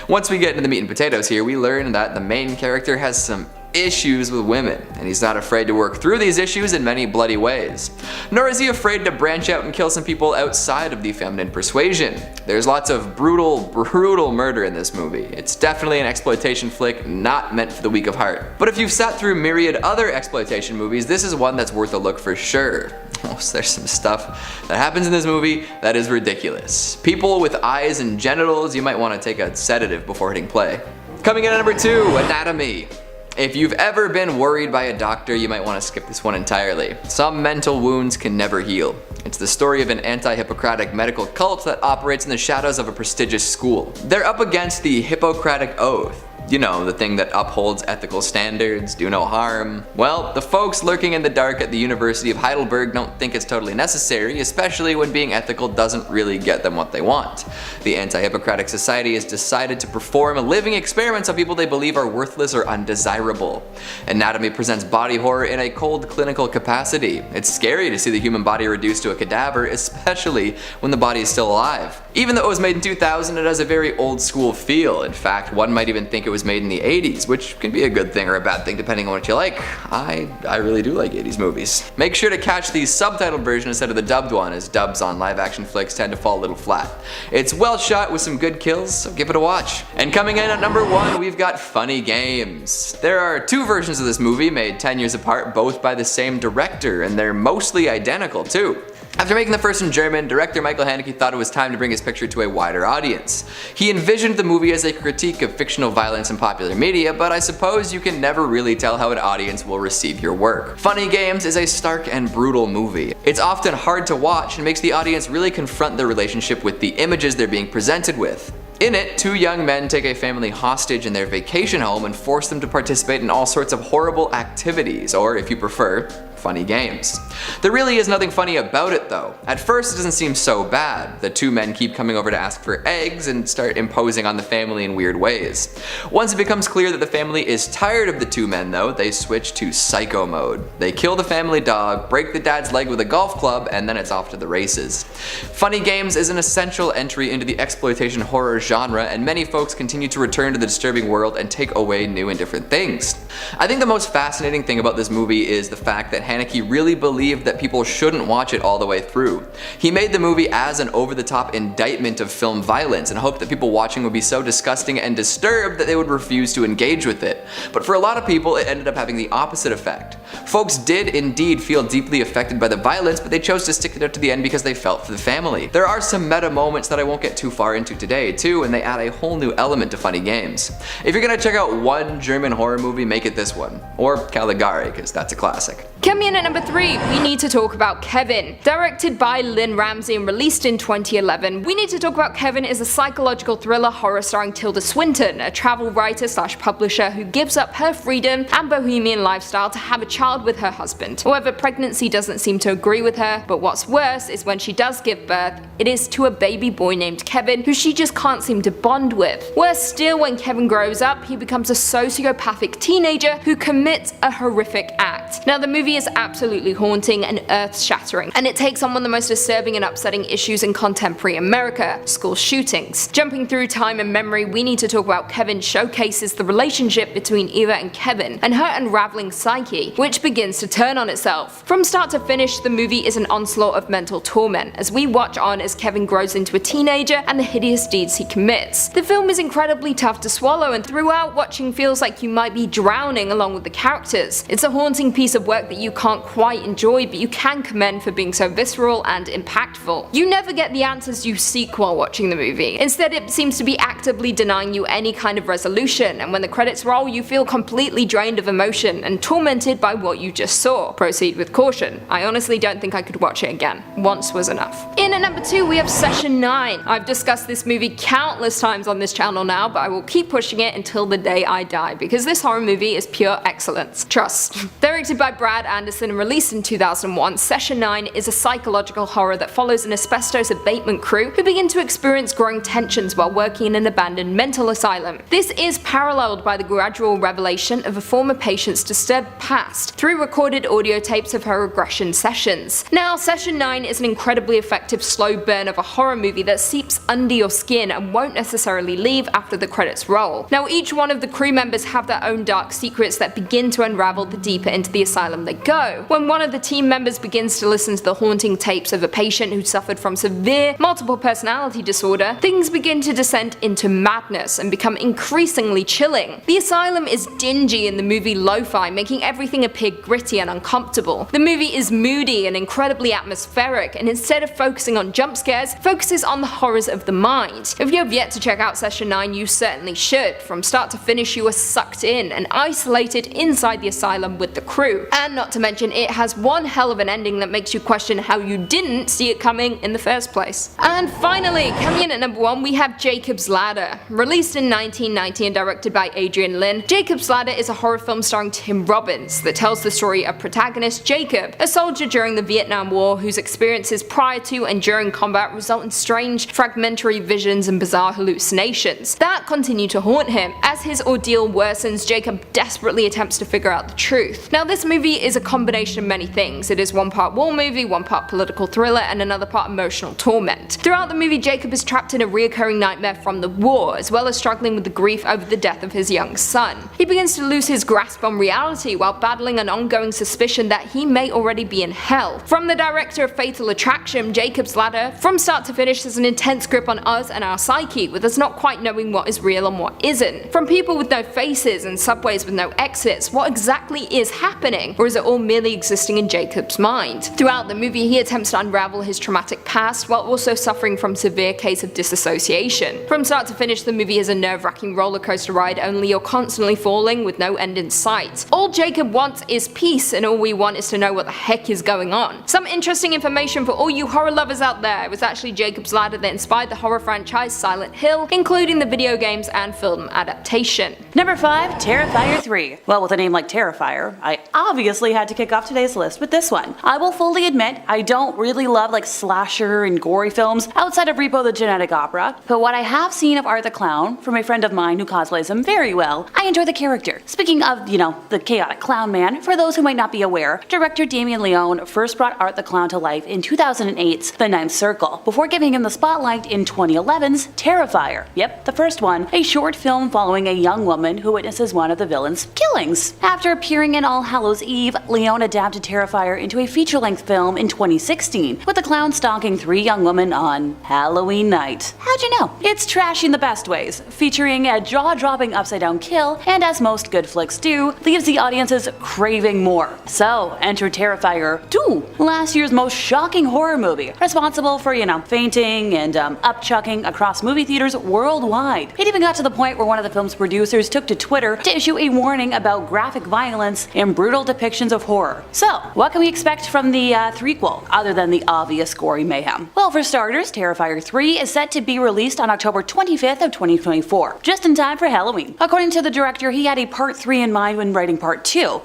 Once we get into the meat and potatoes here, we learn that the main character has some issues with women, and he's not afraid to work through these issues in many bloody ways. Nor is he afraid to branch out and kill some people outside of the feminine persuasion. There's lots of brutal murder in this movie. It's definitely an exploitation flick, not meant for the weak of heart. But if you've sat through myriad other exploitation movies, this is one that's worth a look for sure. Oh, so there's some stuff that happens in this movie that is ridiculous. People with eyes and genitals, you might want to take a sedative before hitting play. Coming in at number 2, Anatomy. If you've ever been worried by a doctor, you might want to skip this one entirely. Some mental wounds can never heal. It's the story of an anti-Hippocratic medical cult that operates in the shadows of a prestigious school. They're up against the Hippocratic Oath. You know, the thing that upholds ethical standards, do no harm. Well, the folks lurking in the dark at the University of Heidelberg don't think it's totally necessary, especially when being ethical doesn't really get them what they want. The Anti-Hippocratic Society has decided to perform living experiments on people they believe are worthless or undesirable. Anatomy presents body horror in a cold clinical capacity. It's scary to see the human body reduced to a cadaver, especially when the body is still alive. Even though it was made in 2000, it has a very old school feel. In fact, one might even think it was made in the 80s, which can be a good thing or a bad thing depending on what you like. I really do like 80s movies. Make sure to catch the subtitled version instead of the dubbed one, as dubs on live action flicks tend to fall a little flat. It's well shot with some good kills, so give it a watch. And coming in at number 1, we've got Funny Games. There are 2 versions of this movie made 10 years apart, both by the same director, and they're mostly identical too. After making the first in German, director Michael Haneke thought it was time to bring his picture to a wider audience. He envisioned the movie as a critique of fictional violence in popular media, but I suppose you can never really tell how an audience will receive your work. Funny Games is a stark and brutal movie. It's often hard to watch and makes the audience really confront their relationship with the images they're being presented with. In it, 2 young men take a family hostage in their vacation home and force them to participate in all sorts of horrible activities, or if you prefer, funny games. There really is nothing funny about it though. At first it doesn't seem so bad. The 2 men keep coming over to ask for eggs and start imposing on the family in weird ways. Once it becomes clear that the family is tired of the 2 men though, they switch to psycho mode. They kill the family dog, break the dad's leg with a golf club, and then it's off to the races. Funny Games is an essential entry into the exploitation horror genre, and many folks continue to return to the disturbing world and take away new and different things. I think the most fascinating thing about this movie is the fact that Haneke really believed that people shouldn't watch it all the way through. He made the movie as an over-the-top indictment of film violence and hoped that people watching would be so disgusting and disturbed that they would refuse to engage with it. But for a lot of people, it ended up having the opposite effect. Folks did indeed feel deeply affected by the violence, but they chose to stick it out to the end because they felt for the family. There are some meta moments that I won't get too far into today too, and they add a whole new element to funny games. If you're gonna check out one German horror movie, make it this one. Or Caligari, because that's a classic. Coming in at number 3, we need to talk about Kevin. Directed by Lynn Ramsey and released in 2011, We Need to Talk About Kevin is a psychological thriller horror starring Tilda Swinton, a travel writer / publisher who gives up her freedom and bohemian lifestyle to have a child with her husband. However, pregnancy doesn't seem to agree with her, but what's worse is when she does give birth, it is to a baby boy named Kevin who she just can't seem to bond with. Worse still, when Kevin grows up, he becomes a sociopathic teenager who commits a horrific act. Now, the movie is absolutely haunting and earth-shattering, and it takes on one of the most disturbing and upsetting issues in contemporary America: school shootings. Jumping through time and memory, We Need to Talk About Kevin showcases the relationship between Eva and Kevin and her unraveling psyche, which begins to turn on itself. From start to finish, the movie is an onslaught of mental torment as we watch on as Kevin grows into a teenager and the hideous deeds he commits. The film is incredibly tough to swallow, and throughout, watching feels like you might be drowning along with the characters. It's a haunting piece of work that you can't quite enjoy, but you can commend for being so visceral and impactful. You never get the answers you seek while watching the movie. Instead, it seems to be actively denying you any kind of resolution, and when the credits roll, you feel completely drained of emotion and tormented by what you just saw. Proceed with caution. I honestly don't think I could watch it again. Once was enough. In at number 2, we have Session 9. I've discussed this movie countless times on this channel now, but I will keep pushing it until the day I die, because this horror movie is pure excellence. Trust. Directed by Brad Anderson and released in 2001, Session 9 is a psychological horror that follows an asbestos abatement crew who begin to experience growing tensions while working in an abandoned mental asylum. This is paralleled by the gradual revelation of a former patient's disturbed past through recorded audio tapes of her regression sessions. Now, Session 9 is an incredibly effective slow burn of a horror movie that seeps under your skin and won't necessarily leave after the credits roll. Now, each one of the crew members have their own dark secrets that begin to unravel the deeper into the asylum they go. When one of the team members begins to listen to the haunting tapes of a patient who suffered from severe multiple personality disorder, things begin to descend into madness and become increasingly chilling. The asylum is dingy in the movie lo-fi, making everything appear gritty and uncomfortable. The movie is moody and incredibly atmospheric, and instead of focusing on jump scares, focuses on the horrors of the mind. If you have yet to check out Session 9, you certainly should. From start to finish, you are sucked in and isolated inside the asylum with the crew. And not to mention, it has one hell of an ending that makes you question how you didn't see it coming in the first place. And finally, coming in at number 1, we have Jacob's Ladder. Released in 1990 and directed by Adrian Lin, Jacob's Ladder is a horror film starring Tim Robbins that tells the story of protagonist Jacob, a soldier during the Vietnam War whose experiences prior to and during combat result in strange, fragmentary visions and bizarre hallucinations that continue to haunt him. As his ordeal worsens, Jacob desperately attempts to figure out the truth. Now, this movie is a combination of many things. It is one part war movie, one part political thriller, and another part emotional torment. Throughout the movie, Jacob is trapped in a reoccurring nightmare from the war, as well as struggling with the grief over the death of his young son. He begins to lose his grasp on reality while battling an ongoing suspicion that he may already be in hell. From the director of Fatal Attraction, Jacob's Ladder, from start to finish, has an intense grip on us and our psyche, with us not quite knowing what is real and what isn't. From people with no faces and subways with no exits, what exactly is happening, or is it all merely existing in Jacob's mind? Throughout the movie, he attempts to unravel his traumatic past while also suffering from severe case of disassociation. From start to finish, the movie is a nerve-wracking roller coaster ride, only you're constantly falling with no end in sight. All Jacob wants is peace, and all we want is to know what the heck is going on. Some interesting information for all you horror lovers out there: it was actually Jacob's Ladder that inspired the horror franchise Silent Hill, including the video games and film adaptation. Number 5, Terrifier 3. Well, with a name like Terrifier, I obviously had to kick off today's list with this one. I will fully admit, I don't really love like slasher and gory films outside of Repo the Genetic Opera, but what I have seen of Art the Clown, from a friend of mine who cosplays him very well, I enjoy the character. Speaking of, the chaotic clown man, for those who might not be aware, director Damien Leone first brought Art the Clown to life in 2008's The Ninth Circle, before giving him the spotlight in 2011's Terrifier. Yep, the first one, a short film following a young woman who witnesses one of the villain's killings. After appearing in All Hallows Eve, Leone adapted Terrifier into a feature-length film in 2016, with the clown stalking 3 young women on Halloween night. How'd you know? It's trashy in the best ways, featuring a jaw-dropping upside-down kill, and as most good flicks do, leaves the audiences craving more. So, enter Terrifier 2, last year's most shocking horror movie, responsible for, fainting and upchucking across movie theaters worldwide. It even got to the point where one of the film's producers took to Twitter to issue a warning about graphic violence and brutal depictions of horror. So, what can we expect from the threequel, other than the obvious gory mayhem? Well, for starters, Terrifier 3 is set to be released on October 25th of 2024, just in time for Halloween. According to the director, he had a part 3 in mind when writing part 2,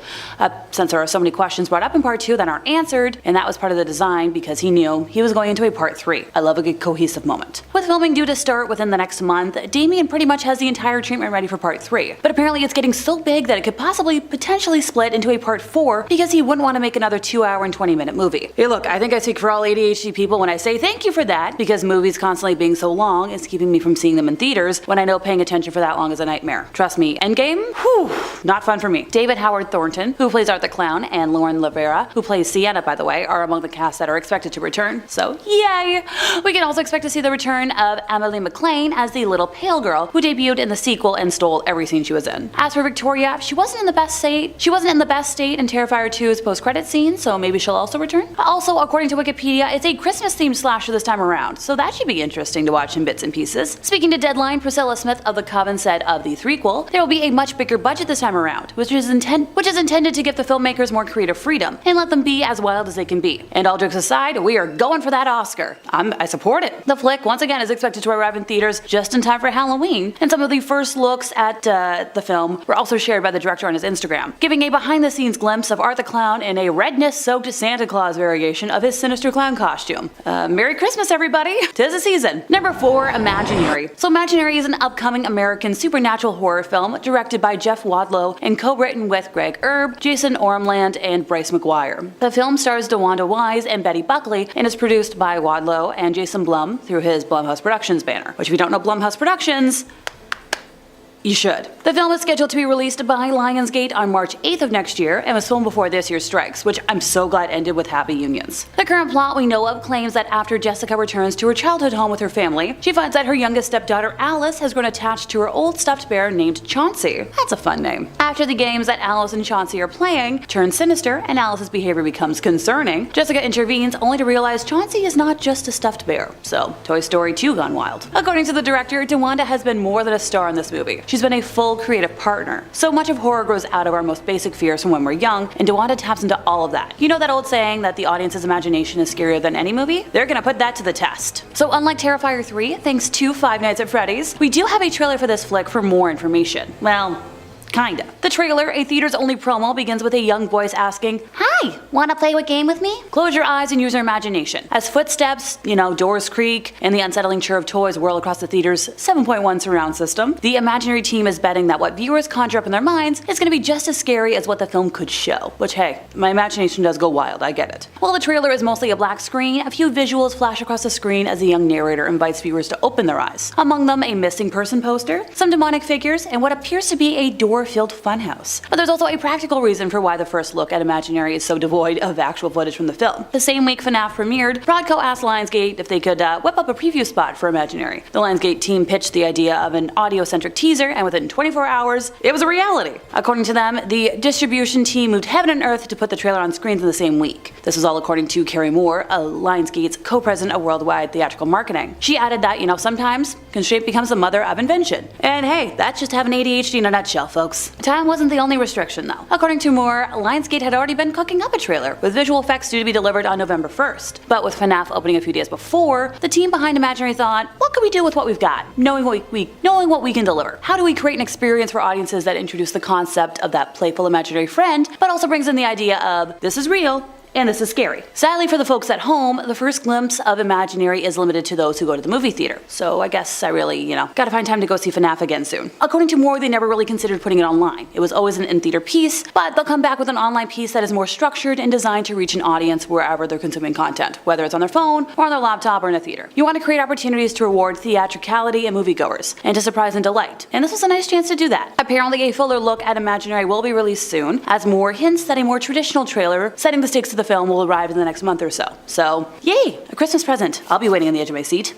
since there are so many questions brought up in part 2 that aren't answered, and that was part of the design because he knew he was going into a part 3. I love a good cohesive moment. With filming due to start within the next month, Damien pretty much has the entire treatment ready for part 3, but apparently it's getting so big that it could potentially split into a part 4 because he wouldn't want to make another 2-hour and 20-minute movie. Hey look, I think I speak for all ADHD people when I say thank you for that, because movies constantly being so long is keeping me from seeing them in theaters when I know paying attention for that long is a nightmare. Trust me, Endgame? Whew, not fun for me. David Howard Thornton, who plays Art the Clown, and Lauren Rivera, who plays Sienna by the way, are among the cast that are expected to return, so yay! We can also expect to see the return of Emily McLean as the little pale girl who debuted in the sequel and stole every scene she was in. As for Victoria, she wasn't in the best state in Terrifier 2's post-credit scene, so maybe she'll also return. Also, according to Wikipedia, it's a Christmas-themed slasher this time around, so that should be interesting to watch in bits and pieces. Speaking to Deadline, Priscilla Smith of The Coven said of the threequel, there will be a much bigger budget this time around, which is intended to give the filmmakers more creative freedom and let them be as wild as they can be. And all jokes aside, we are going for that Oscar. I support it. The flick, once again, is expected to arrive in theaters just in time for Halloween, and some of the first looks at the film were also shared by the director on his Instagram, giving a behind-the-scenes glimpse of Art the Clown in a redness-soaked Santa Claus variation of his sinister clown costume. Merry Christmas, everybody! 'Tis the season. Number 4, Imaginary. So Imaginary is an upcoming American supernatural horror film directed by Jeff Wadlow and co-written with Greg Erb, Jason Ormland, and Bryce McGuire. The film stars DeWanda Wise and Betty Buckley and is produced by Wadlow and Jason Blum through his Blumhouse Productions banner, which if you don't know Blumhouse Productions, you should. The film is scheduled to be released by Lionsgate on March 8th of next year and was filmed before this year's strikes, which I'm so glad ended with happy unions. The current plot we know of claims that after Jessica returns to her childhood home with her family, she finds that her youngest stepdaughter Alice has grown attached to her old stuffed bear named Chauncey. That's a fun name. After the games that Alice and Chauncey are playing turn sinister and Alice's behavior becomes concerning, Jessica intervenes only to realize Chauncey is not just a stuffed bear. So, Toy Story 2 gone wild. According to the director, DeWanda has been more than a star in this movie. She's been a full creative partner. So much of horror grows out of our most basic fears from when we're young, and DeWanda taps into all of that. You know that old saying that the audience's imagination is scarier than any movie? They're gonna put that to the test. So unlike Terrifier 3, thanks to Five Nights at Freddy's, we do have a trailer for this flick for more information. Well, kinda. The trailer, a theaters-only promo, begins with a young voice asking, "Hi, wanna play a game with me?" Close your eyes and use your imagination. As footsteps, doors creak, and the unsettling chirr of toys whirl across the theater's 7.1 surround system, the Imaginary team is betting that what viewers conjure up in their minds is gonna be just as scary as what the film could show. Which, hey, my imagination does go wild, I get it. While the trailer is mostly a black screen, a few visuals flash across the screen as the young narrator invites viewers to open their eyes. Among them, a missing person poster, some demonic figures, and what appears to be a door-filled funhouse. But there's also a practical reason for why the first look at Imaginary is so devoid of actual footage from the film. The same week FNAF premiered, Broadco asked Lionsgate if they could whip up a preview spot for Imaginary. The Lionsgate team pitched the idea of an audio-centric teaser, and within 24 hours, it was a reality. According to them, the distribution team moved heaven and earth to put the trailer on screens in the same week. This was all according to Carrie Moore, Lionsgate's co-president of worldwide theatrical marketing. She added that, sometimes constraint becomes the mother of invention. And hey, that's just having ADHD in a nutshell, folks. Time wasn't the only restriction though. According to Moore, Lionsgate had already been cooking up a trailer, with visual effects due to be delivered on November 1st. But with FNAF opening a few days before, the team behind Imaginary thought, what can we do with what we've got, knowing what we can deliver? How do we create an experience for audiences that introduce the concept of that playful imaginary friend, but also brings in the idea of, this is real, And this is scary. Sadly for the folks at home, the first glimpse of Imaginary is limited to those who go to the movie theater. So I guess I really, gotta find time to go see FNAF again soon. According to Moore, they never really considered putting it online. It was always an in-theater piece, but they'll come back with an online piece that is more structured and designed to reach an audience wherever they're consuming content, whether it's on their phone or on their laptop or in a theater. You want to create opportunities to reward theatricality and moviegoers, and to surprise and delight. And this was a nice chance to do that. Apparently a fuller look at Imaginary will be released soon, as Moore hints that a more traditional trailer setting the stakes of the film will arrive in the next month or so. So, yay! A Christmas present. I'll be waiting on the edge of my seat.